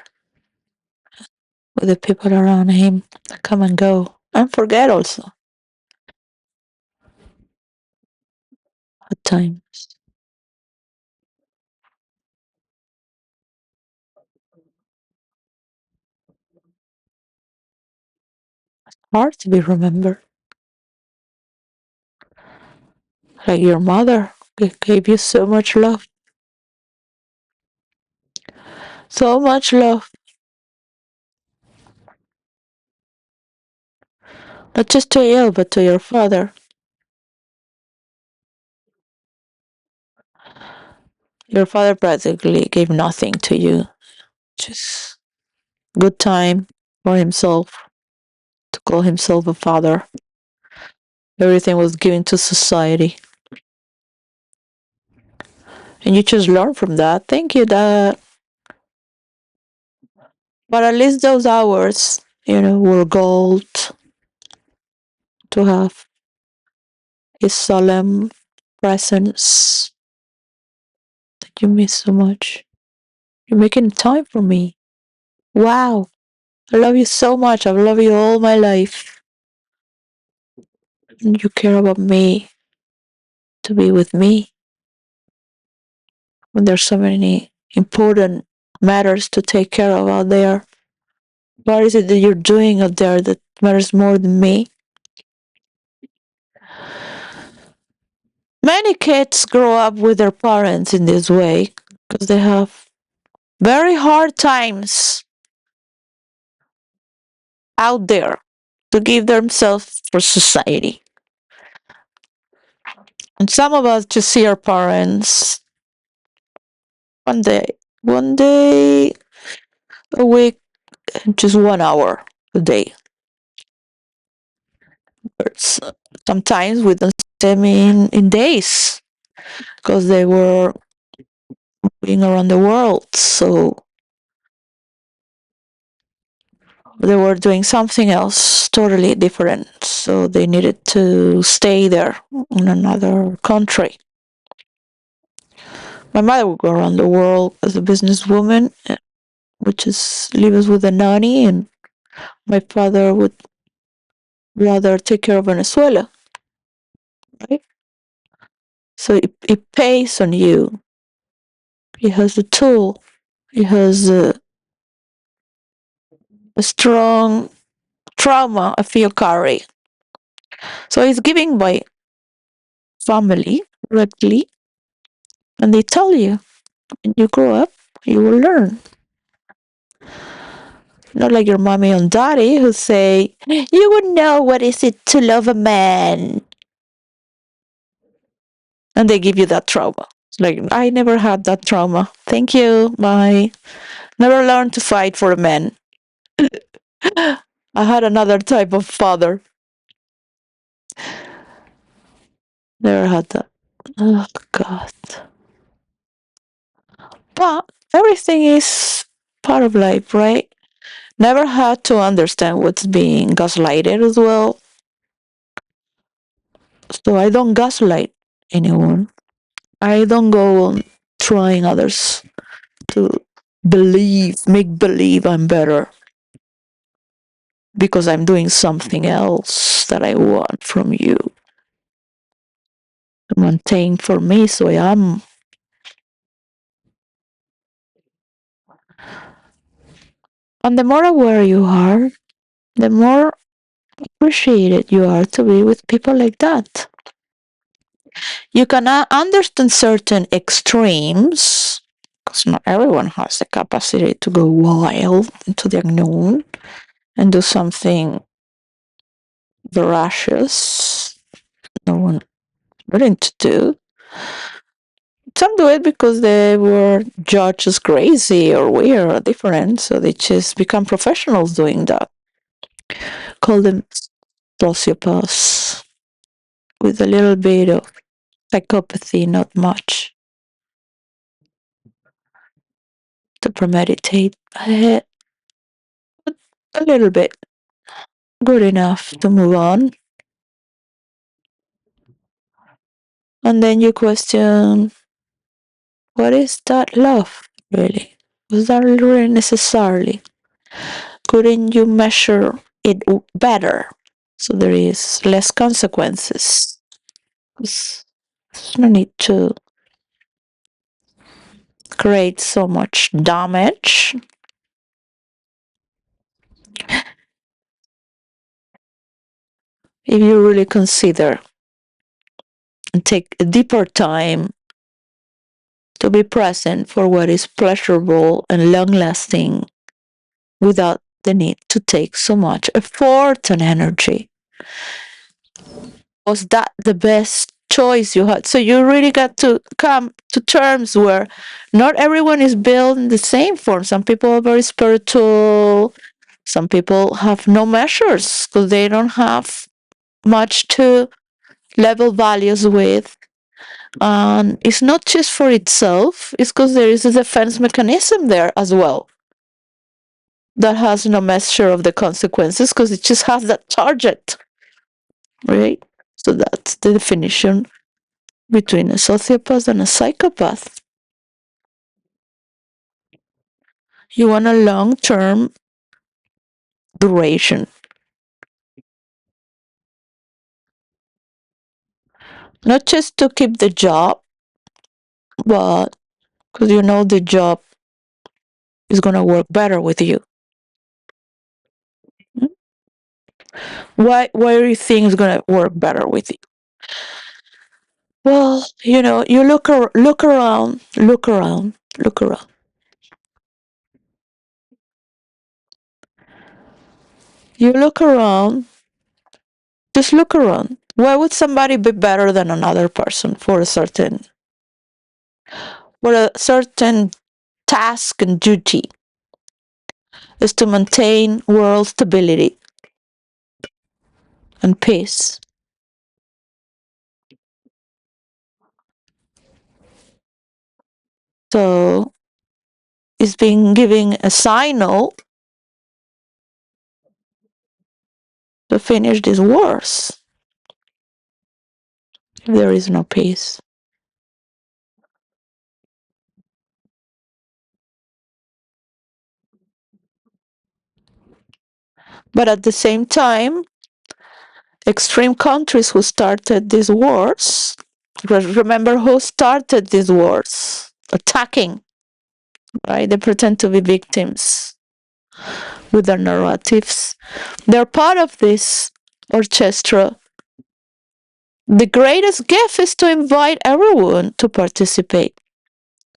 with the people around Him that come and go and forget also at times. Hard to be remembered. Like your mother gave you so much love. So much love. Not just to you, but to your father. Your father practically gave nothing to you. Just good time for himself to call himself a father. Everything was given to society. And you just learn from that. Thank you, Dad. But at least those hours, were gold to have his solemn presence that you miss so much. You're making time for me. Wow. I love you so much. I've loved you all my life. And you care about me to be with me when there's so many important matters to take care of out there. What is it that you're doing out there that matters more than me? Many kids grow up with their parents in this way because they have very hard times out there to give themselves for society. And some of us just see our parents one day a week, just 1 hour a day. But sometimes we don't see them in days because they were moving around the world. So they were doing something else totally different. So they needed to stay there in another country. My mother would go around the world as a businesswoman, which is lives with a nanny, and my father would rather take care of Venezuela, right? So it pays on you. It has a tool. It has a strong trauma I feel carry. So it's giving by family directly, and they tell you when you grow up, you will learn. Not like your mommy and daddy who say, you would know what is it to love a man. And they give you that trauma. It's like, I never had that trauma. Thank you. Bye. Never learned to fight for a man. I had another type of father. Never had that. Oh, God. But everything is part of life, right? Never had to understand what's being gaslighted as well. So I don't gaslight anyone. I don't go on trying others to make believe I'm better because I'm doing something else that I want from you to maintain for me. So I am. And the more aware you are, the more appreciated you are to be with people like that. You can understand certain extremes because not everyone has the capacity to go wild into the unknown and do something voracious. No one willing to do. Some do it because they were judged as crazy or weird or different, so they just become professionals doing that. Call them sociopaths with a little bit of psychopathy, not much, to premeditate ahead, but a little bit good enough to move on. And then you question, what is that love really? Was that really necessarily? Couldn't you measure it better so there is less consequences? There's no need to create so much damage. If you really consider and take a deeper time to be present for what is pleasurable and long lasting without the need to take so much effort and energy. Was that the best choice you had? So you really got to come to terms where not everyone is built in the same form. Some people are very spiritual. Some people have no measures because they don't have much to level values with. And it's not just for itself, it's because there is a defense mechanism there as well that has no measure of the consequences because it just has that target, right? So that's the definition between a sociopath and a psychopath. You want a long term duration, not just to keep the job, but because you know the job is going to work better with you. Why do you think it's going to work better with you? Well, you know, you look around, look around, look around. You look around, just look around. Why would somebody be better than another person for a certain task and duty? Is to maintain world stability and peace. So it's been giving a signal to finish these wars if there is no peace. But at the same time, extreme countries who started these wars, remember who started these wars? Attacking, right? They pretend to be victims with their narratives. They're part of this orchestra. The greatest gift is to invite everyone to participate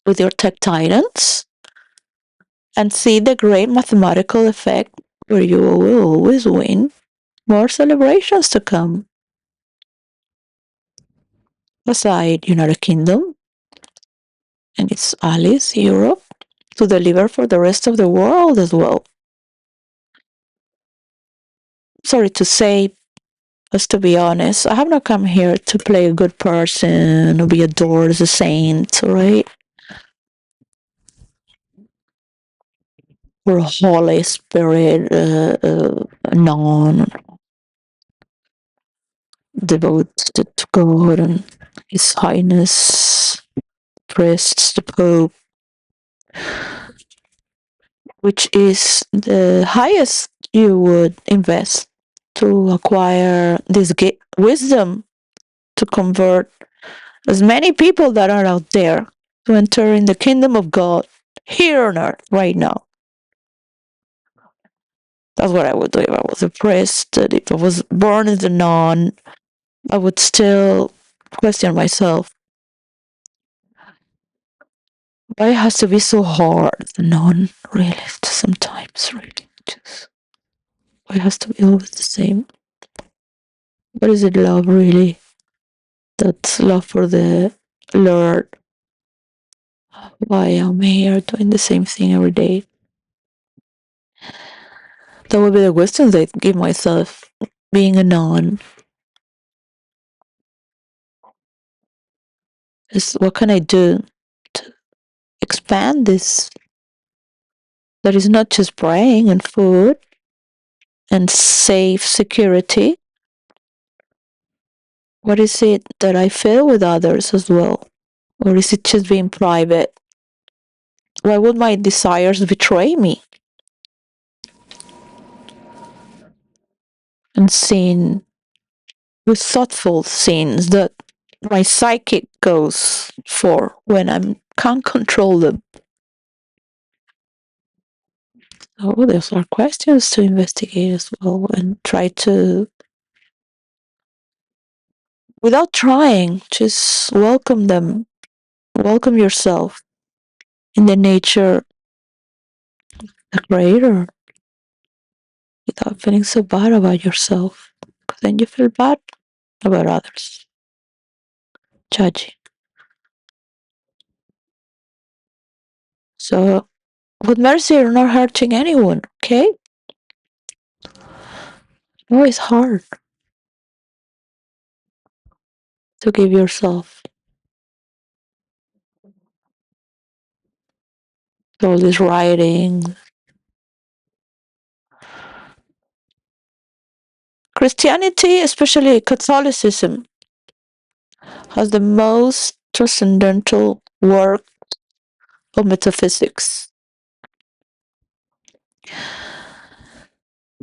with your tech titans and see the great mathematical effect where you will always win. More celebrations to come. Aside United Kingdom and its allies, Europe, to deliver for the rest of the world as well. Sorry to say, just to be honest, I have not come here to play a good person or be adored as a saint, right? Or a Holy Spirit, nun, devoted to God and His Highness, priests, the Pope, which is the highest you would invest to acquire this wisdom to convert as many people that are out there to enter in the kingdom of God here on earth right now. That's what I would do if I was a priest. If I was born as a nun, I would still question myself. Why it has to be so hard, the nun? Really, sometimes, really. Just, why it has to be always the same? What is it, love, really? That's love for the Lord. Why am I here doing the same thing every day? That would be the questions I give myself being a nun. Is what can I do to expand this? That is not just praying and food and safe security. What is it that I feel with others as well? Or is it just being private? Why would my desires betray me? And sin with thoughtful sins that my psychic goes for when I can't control them. Oh, those are questions to investigate as well and try to, without trying, just welcome them welcome yourself in the nature, the creator, without feeling so bad about yourself. Because then you feel bad about others, judging. So, with mercy, you're not hurting anyone, okay? No, it's hard to give yourself all this writing. Christianity, especially Catholicism, has the most transcendental work of metaphysics.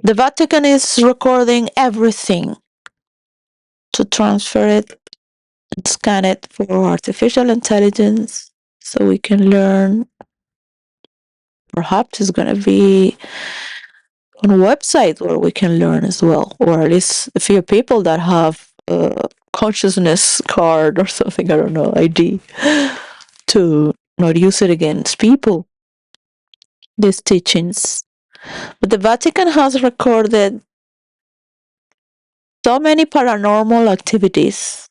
The Vatican is recording everything to transfer it and scan it for artificial intelligence so we can learn. Perhaps it's going to be on a website where we can learn as well, or at least a few people that have a consciousness card or something, I don't know, ID, to not use it against people, these teachings. But the Vatican has recorded so many paranormal activities.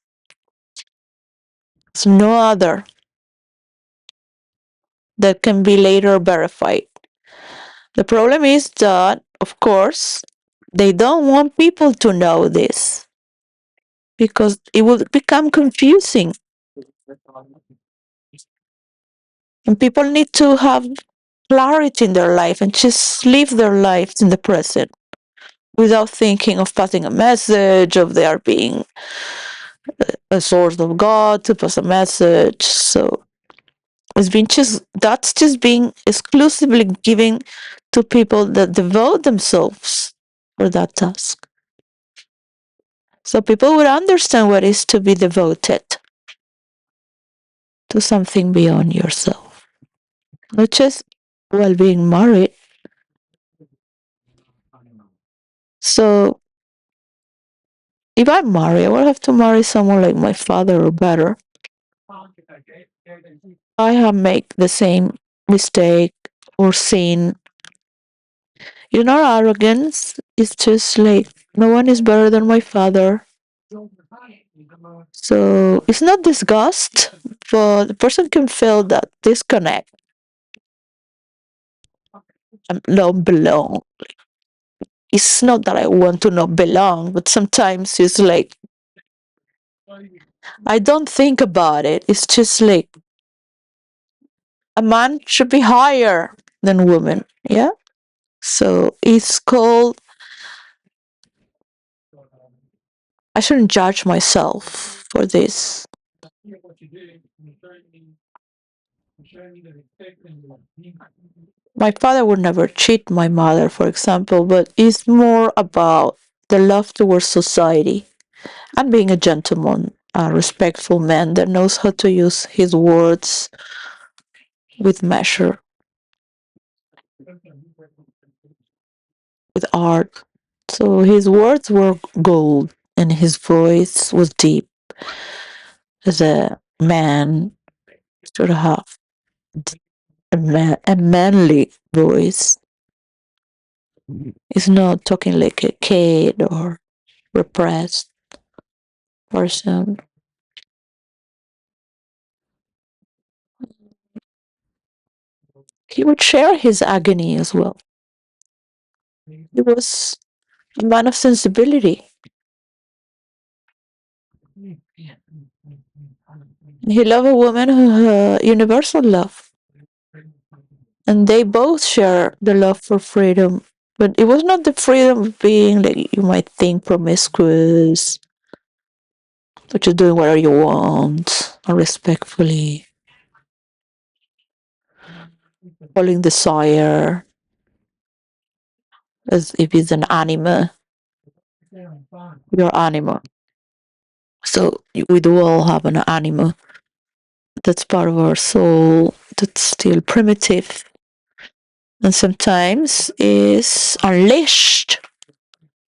There's no other that can be later verified. The problem is that, of course, they don't want people to know this because it will become confusing. And people need to have clarity in their life and just live their lives in the present without thinking of passing a message, of they are being a source of God to pass a message. So that's just being exclusively given to people that devote themselves for that task. So people would understand what it is to be devoted to something beyond yourself. Not just while being married. So if I marry, I will have to marry someone like my father or better. I have made the same mistake or sin. It's not arrogance. It's just like no one is better than my father. So it's not disgust, but the person can feel that disconnect and don't belong. It's not that I want to not belong, but sometimes it's like I don't think about it. It's just like a man should be higher than women. Yeah. So it's called I shouldn't judge myself for this. My father would never cheat my mother, for example, but it's more about the love towards society and being a gentleman, a respectful man that knows how to use his words with measure, with art. So his words were gold and his voice was deep. As a man should have a manly voice. He's not talking like a kid or repressed person. He would share his agony as well. He was a man of sensibility. He loved a woman who had universal love. And they both share the love for freedom. But it was not the freedom of being, like you might think, promiscuous, or just doing whatever you want, or respectfully, following desire, as if it's an anima, your anima. So we do all have an anima. That's part of our soul that's still primitive and sometimes is unleashed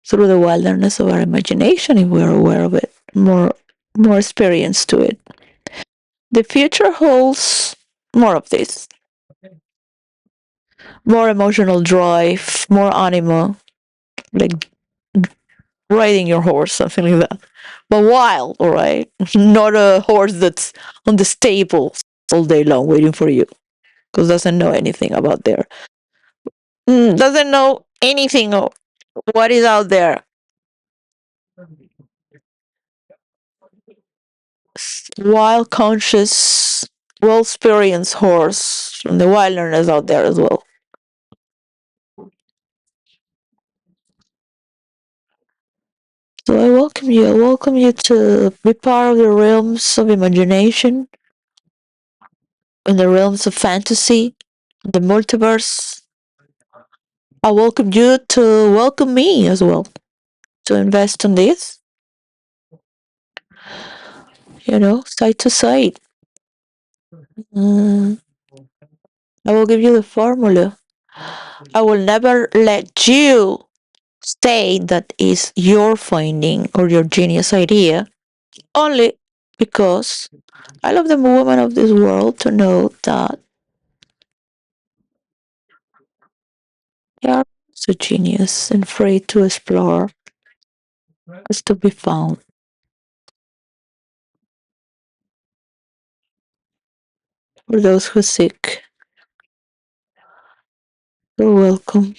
through the wilderness of our imagination if we're aware of it, more experience to it. The future holds more of this, more emotional drive, more animo, like riding your horse, something like that. But wild, all right? Not a horse that's on the stable all day long waiting for you because doesn't know anything about there. Doesn't know anything of what is out there. Wild, conscious, well experienced horse from the wilderness out there as well. So I welcome you. I welcome you to be part of the realms of imagination, in the realms of fantasy, the multiverse. I welcome you to welcome me as well, to invest in this, side to side. Mm, I will give you the formula. I will never let you say that is your finding or your genius idea, only because I love the women of this world to know that they are so genius and free to explore, is to be found. For those who seek, you're welcome.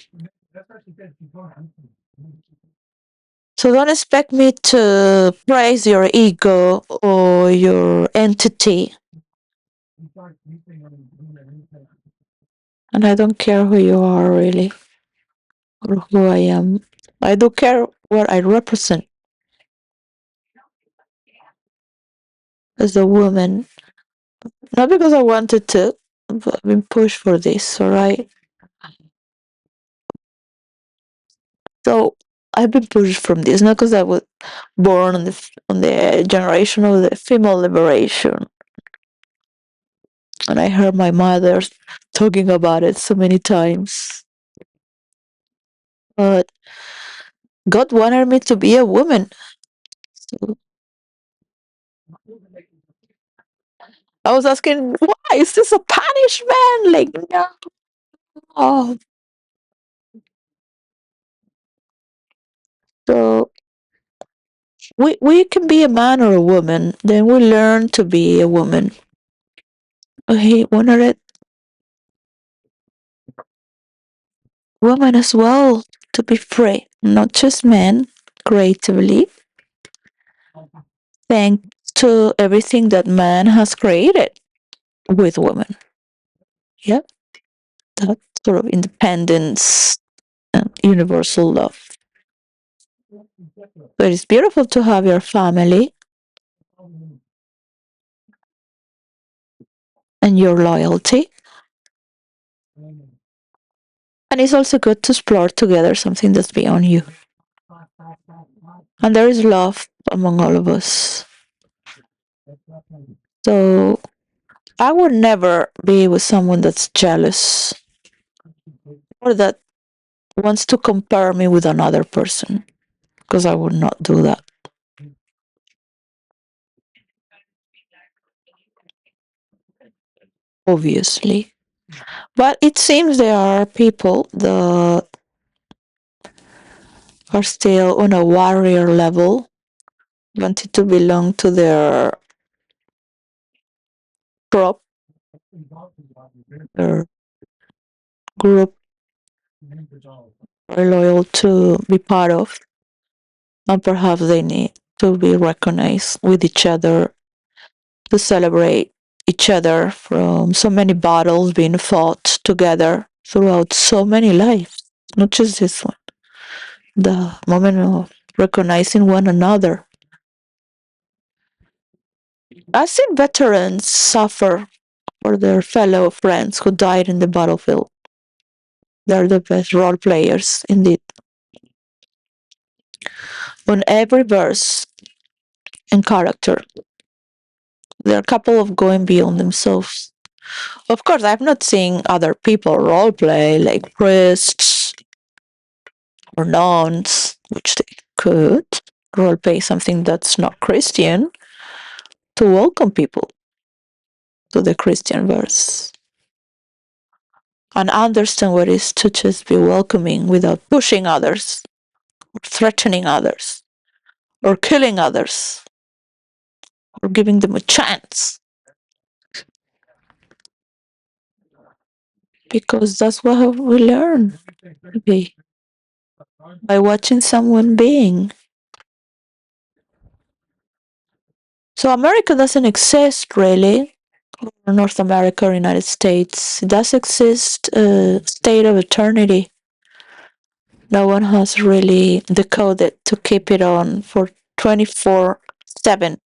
So don't expect me to praise your ego or your entity. And I don't care who you are really or who I am. I do care what I represent as a woman. Not because I wanted to, but I've been pushed for this, alright? So I've been pushed from this, not because I was born on the generation of the female liberation. And I heard my mother talking about it so many times. But God wanted me to be a woman. So I was asking, why? Is this a punishment? Like, no. Oh, so we can be a man or a woman. Then we learn to be a woman. He wanted women as well to be free, not just men, creatively, thanks to everything that man has created with women. Yeah, that sort of independence and universal love. So it's beautiful to have your family and your loyalty. And it's also good to explore together something that's beyond you. And there is love among all of us. So I would never be with someone that's jealous or that wants to compare me with another person because I would not do that, obviously. But it seems there are people that are still on a warrior level, wanting to belong to their crop, their group, are loyal to be part of, and perhaps they need to be recognized with each other to celebrate each other from so many battles being fought together throughout so many lives, not just this one. The moment of recognizing one another. I've seen veterans suffer for their fellow friends who died in the battlefield. They're the best role players, indeed. On every verse and character, they're capable of going beyond themselves. Of course, I've not seen other people role play like priests or nuns, which they could role play something that's not Christian to welcome people. to the Christian verse and understand what it is to just be welcoming without pushing others, or threatening others, or killing others, or giving them a chance. Because that's what we learn maybe, by watching someone being. So America doesn't exist really, or North America or United States. It does exist a state of eternity. No one has really decoded to keep it on for 24/7,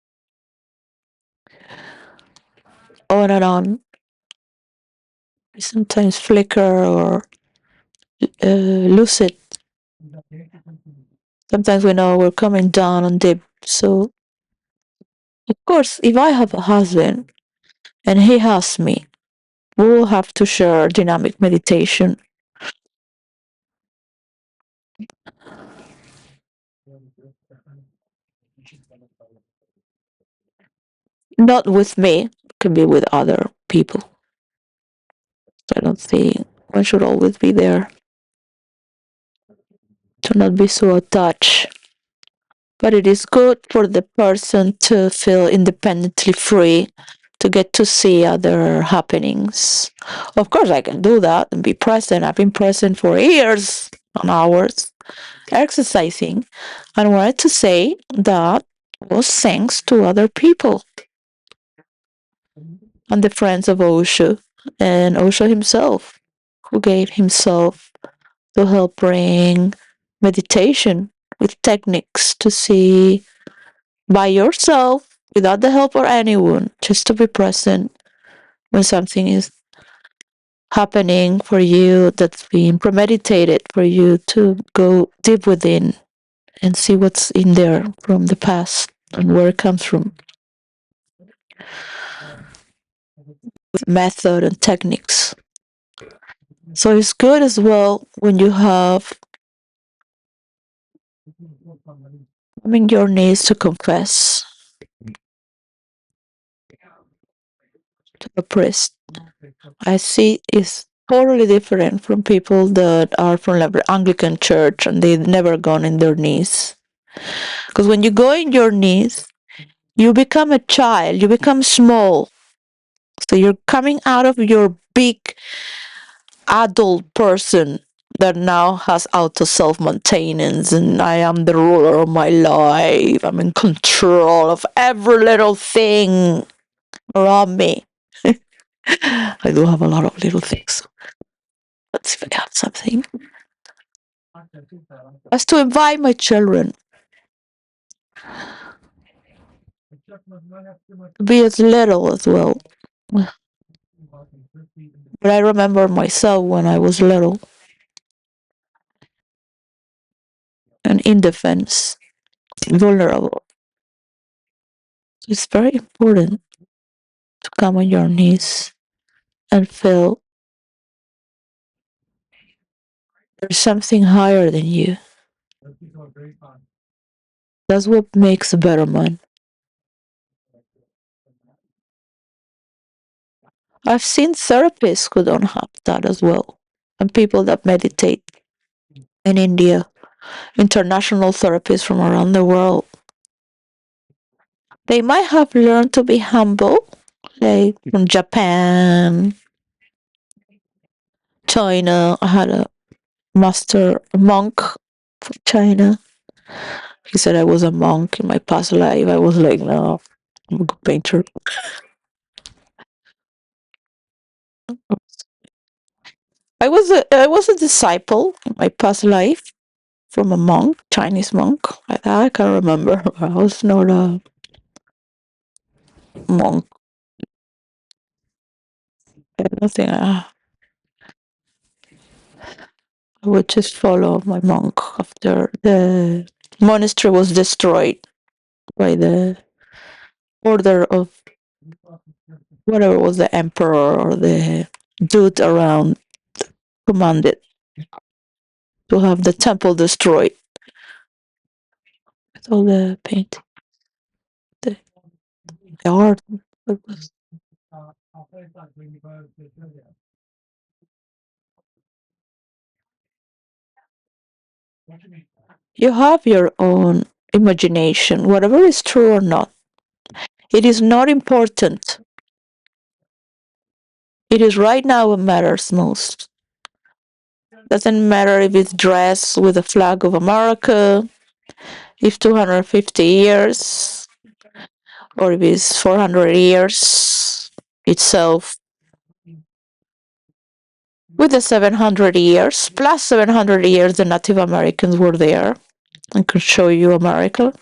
on and on. We sometimes flicker or lose it. Sometimes we know we're coming down on dip. So, of course, if I have a husband and he has me, we will have to share dynamic meditation. Not with me, it can be with other people. I don't think one should always be there to not be so attached. But it is good for the person to feel independently free, to get to see other happenings. Of course, I can do that and be present. I've been present for years and hours exercising, and I wanted to say that was thanks to other people and the friends of Osho and Osho himself, who gave himself to help bring meditation with techniques to see by yourself without the help of anyone, just to be present when something is happening for you that's being premeditated, for you to go deep within and see what's in there from the past and where it comes from, with method and techniques. So it's good as well when you have, your needs to confess to a priest. I see is totally different from people that are from the Anglican church and they've never gone in their knees. Because when you go in your knees, you become a child, you become small. So you're coming out of your big adult person that now has auto self maintenance, and I am the ruler of my life. I'm in control of every little thing around me. I do have a lot of little things. Let's see if I have something. As to invite my children to be as little as well. But I remember myself when I was little and indefense, vulnerable. It's very important to come on your knees and feel there's something higher than you. That's what makes a better man. I've seen therapists who don't have that as well, and people that meditate in India, international therapists from around the world. They might have learned to be humble, like from Japan, China. I had a master, a monk from China. He said I was a monk in my past life. I was like, no, I'm a good painter. I was a disciple in my past life from a monk, Chinese monk. I can't remember. I was not a monk. I don't think I would just follow my monk after the monastery was destroyed by the order of whatever was the emperor or the dude around commanded to have the temple destroyed with all the paint, the art. You have your own imagination, whatever is true or not. It is not important. It is right now what matters most. Doesn't matter if it's dressed with the flag of America, if 250 years, or if it's 400 years itself, with the 700 years, plus 700 years the Native Americans were there and could show you America.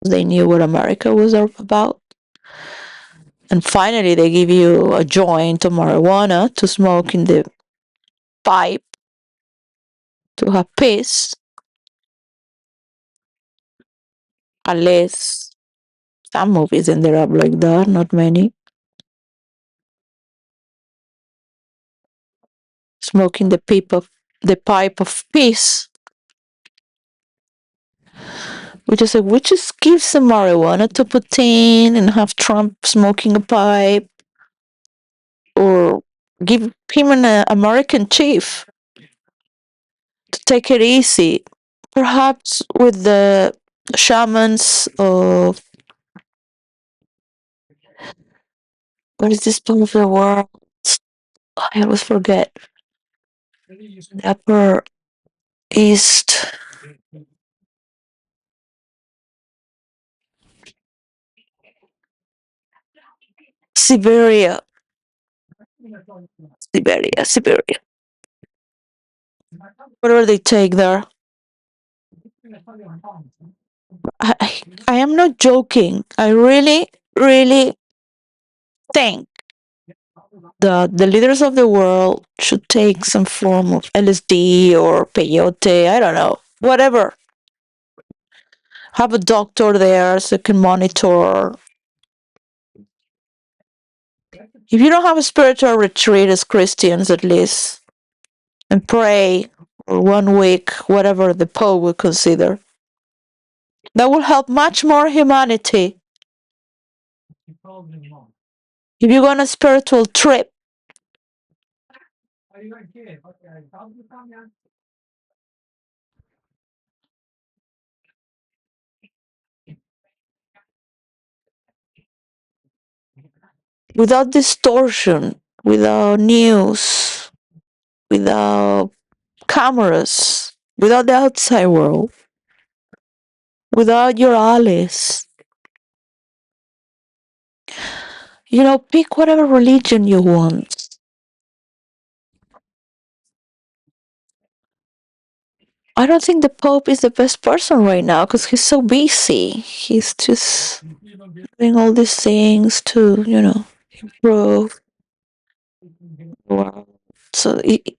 They knew what America was about. And finally, they give you a joint of marijuana to smoke in the pipe to have peace, unless some movies ended up like that, not many. Smoking the pipe of peace. We just give some marijuana to Putin and have Trump smoking a pipe, or give him an American chief to take it easy. Perhaps with the shamans of, what is this part of the world? I always forget. The Upper East, Siberia, Siberia. Whatever they take there. I am not joking. I really, really think that the leaders of the world should take some form of LSD or peyote. I don't know. Whatever. Have a doctor there so you can monitor. If you don't have a spiritual retreat as Christians, at least, and pray for 1 week, whatever the Pope would consider, that will help much more humanity. If you go on a spiritual trip, without distortion, without news, without cameras, without the outside world, without your allies, pick whatever religion you want. I don't think the Pope is the best person right now because he's so busy. He's just doing all these things to, improve the world. So it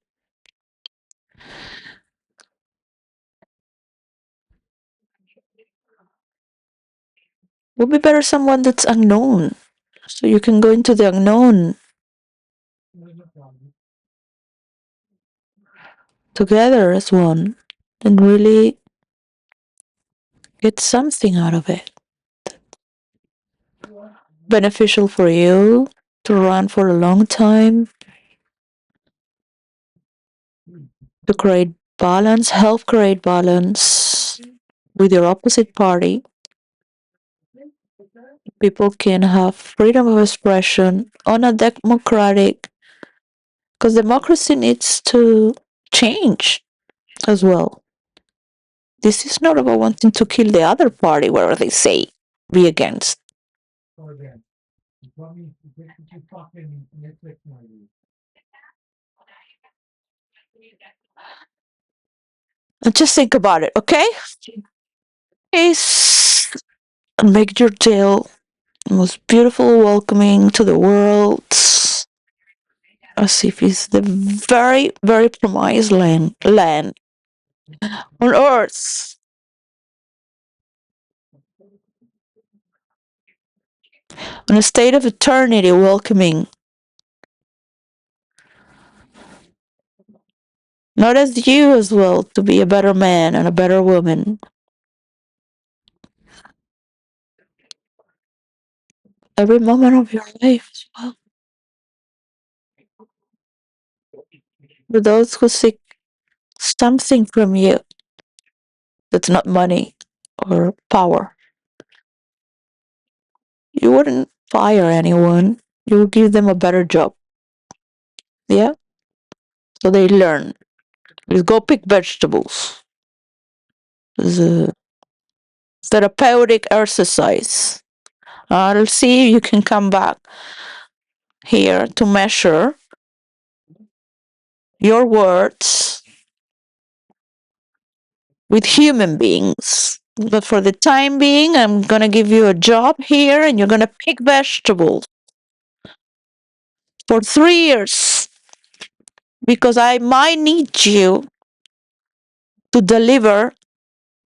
would be better someone that's unknown. So you can go into the unknown together as one and really get something out of it. Beneficial for you to run for a long time, to create balance, help create balance with your opposite party. People can have freedom of expression on a democratic, because democracy needs to change as well. This is not about wanting to kill the other party, whatever they say, be against. And just think about it, okay? Peace, and make your day most beautiful, welcoming to the world, as if it's the very, very promised land on earth. On a state of eternity, welcoming. Not as you as well to be a better man and a better woman. Every moment of your life as well. For those who seek something from you that's not money or power, you wouldn't fire anyone. You would give them a better job. Yeah? So they learn. You go pick vegetables. It's a therapeutic exercise. I'll see if you can come back here to measure your words with human beings. But for the time being, I'm gonna give you a job here and you're gonna pick vegetables for 3 years because I might need you to deliver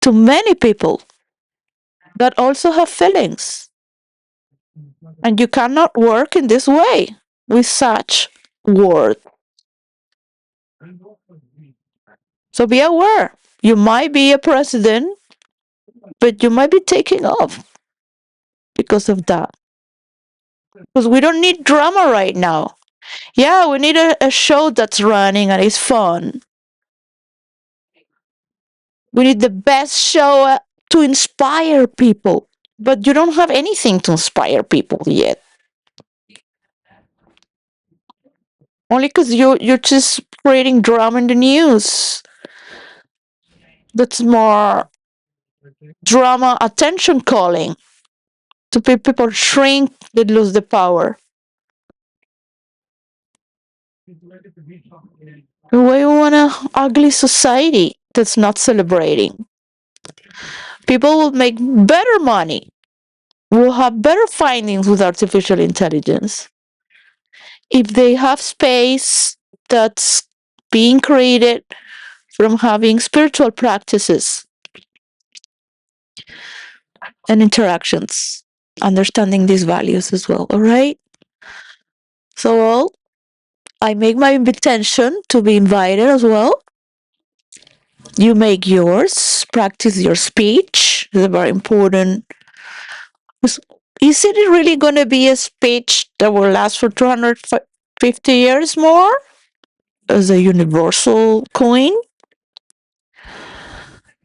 to many people that also have feelings. And you cannot work in this way with such words. So be aware. You might be a president, but you might be taking off because of that. Because we don't need drama right now. Yeah, we need a show that's running and is fun. We need the best show to inspire people. But you don't have anything to inspire people yet. Only because you're just creating drama in the news. That's more drama attention calling. To people shrink, they lose the power. We want an ugly society that's not celebrating. People will make better money. We'll have better findings with artificial intelligence. If they have space that's being created from having spiritual practices and interactions, understanding these values as well, all right? So, well, I make my invitation to be invited as well. You make yours, practice your speech. It's very important. Is it really going to be a speech that will last for 250 years more as a universal coin?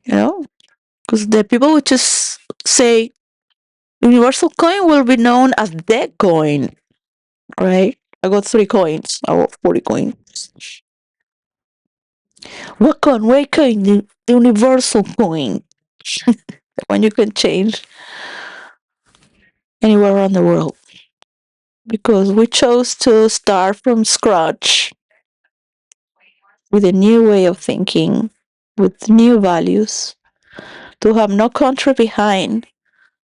You know, because the people would just say universal coin will be known as the coin, right? I got 3 coins. I got 40 coins. What coin? What coin? The universal coin. When you can change anywhere around the world. Because we chose to start from scratch with a new way of thinking, with new values, to have no country behind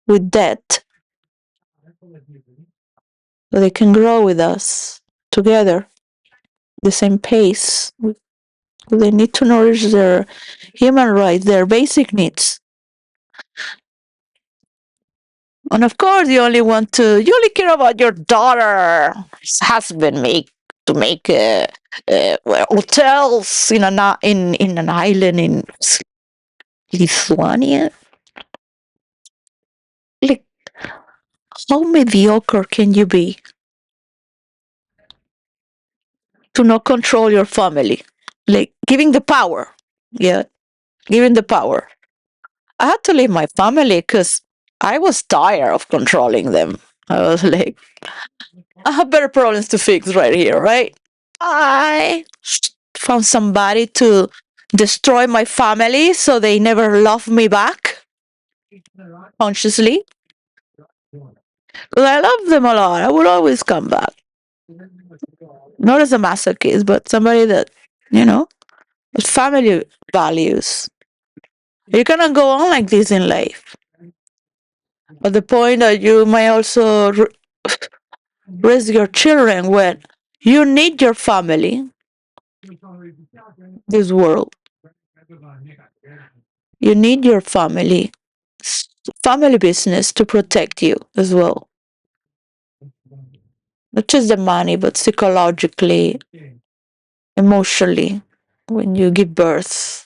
with debt, so they can grow with us together, the same pace. They need to nourish their human rights, their basic needs. And of course, you only care about your daughter's husband make hotels in an island in Lithuania. Like, how mediocre can you be to not control your family? Like giving the power, yeah, giving the power. I had to leave my family because I was tired of controlling them. I was like, I have better problems to fix right here, right? I found somebody to destroy my family so they never love me back consciously. Because I love them a lot. I would always come back. Not as a masochist, but somebody that, you know, with family values. You cannot go on like this in life. At the point that you may also raise your children when you need your family, this world. You need your family business to protect you as well. Not just the money, but psychologically, emotionally, when you give birth.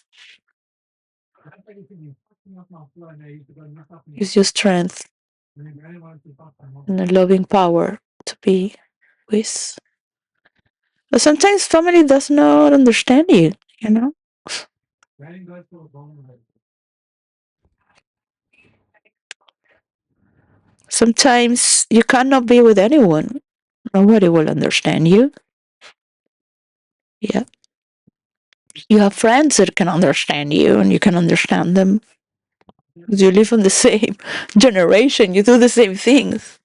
Use your strength and a loving power to be with. But sometimes family does not understand you, you know? Sometimes you cannot be with anyone. Nobody will understand you. Yeah. You have friends that can understand you and you can understand them. You live in the same generation, you do the same things.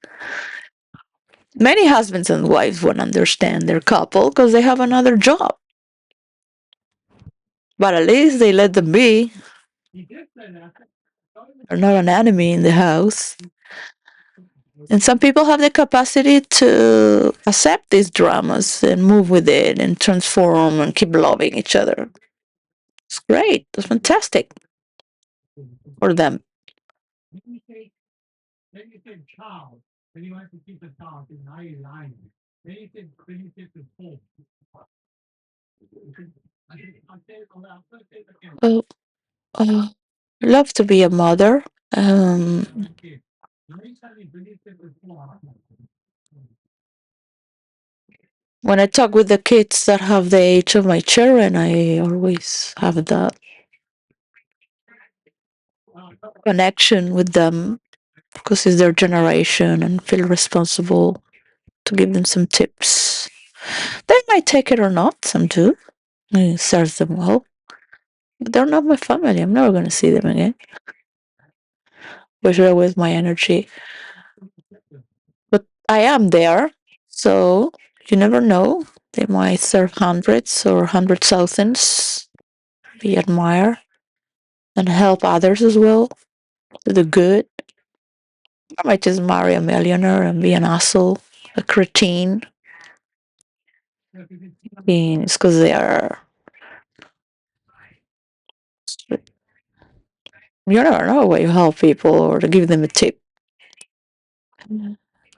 Many husbands and wives won't understand their couple because they have another job. But at least they let them be. They're not an enemy in the house. And some people have the capacity to accept these dramas and move with it and transform and keep loving each other. It's great. It's fantastic for them. Oh, I love to be a mother. Um, when I talk with the kids that have the age of my children, I always have that connection with them because it's their generation and feel responsible to give them some tips. They might take it or not, some do. It serves them well. But they're not my family. I'm never going to see them again. Where should I waste my energy? But I am there, so you never know. They might serve hundreds or 100,000s, be admired, and help others as well to the good. I might just marry a millionaire and be an asshole, a cretin. It's because they are. You never know where you help people or to give them a tip.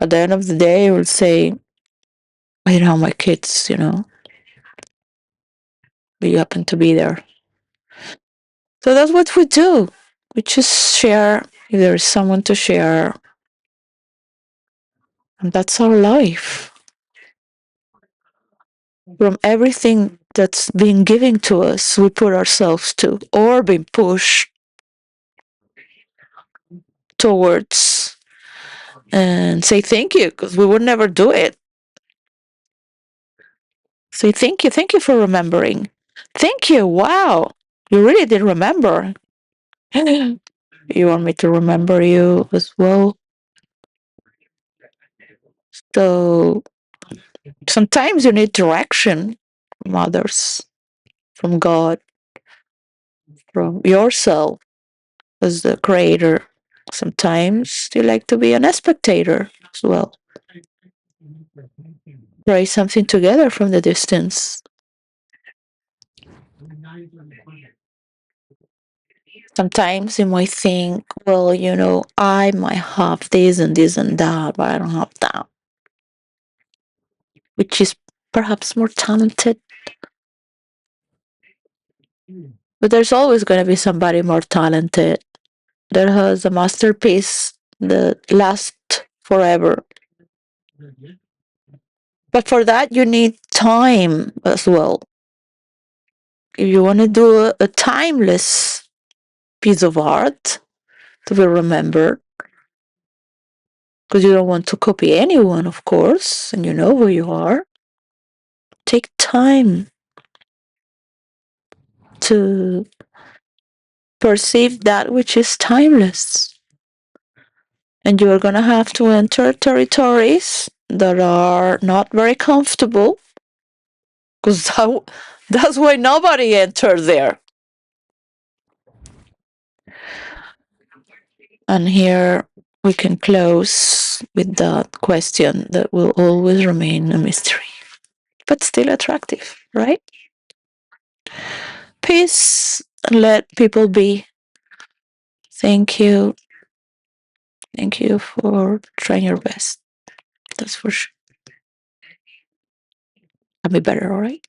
At the end of the day, I would say, I didn't have my kids, but you happen to be there. So that's what we do. We just share if there is someone to share, and that's our life. From everything that's being given to us, we put ourselves to, or being pushed towards, and say thank you because we would never do it. Say thank you for remembering. Thank you. Wow, you really did remember. You want me to remember you as well? So sometimes you need direction from others, from God, from yourself as the creator. Sometimes you like to be an spectator as well. Try something together from the distance. Sometimes you might think, well, I might have this and this and that, but I don't have that, which is perhaps more talented. But there's always going to be somebody more talented that has a masterpiece that lasts forever. But for that, you need time as well. If you want to do a timeless piece of art to be remembered, because you don't want to copy anyone, of course, and you know who you are, take time to perceive that which is timeless. And you are going to have to enter territories that are not very comfortable, because that's why nobody entered there. And here we can close with that question that will always remain a mystery, but still attractive, right? Peace, and let people be. Thank you. Thank you for trying your best. That's for sure. I'll be better, all right?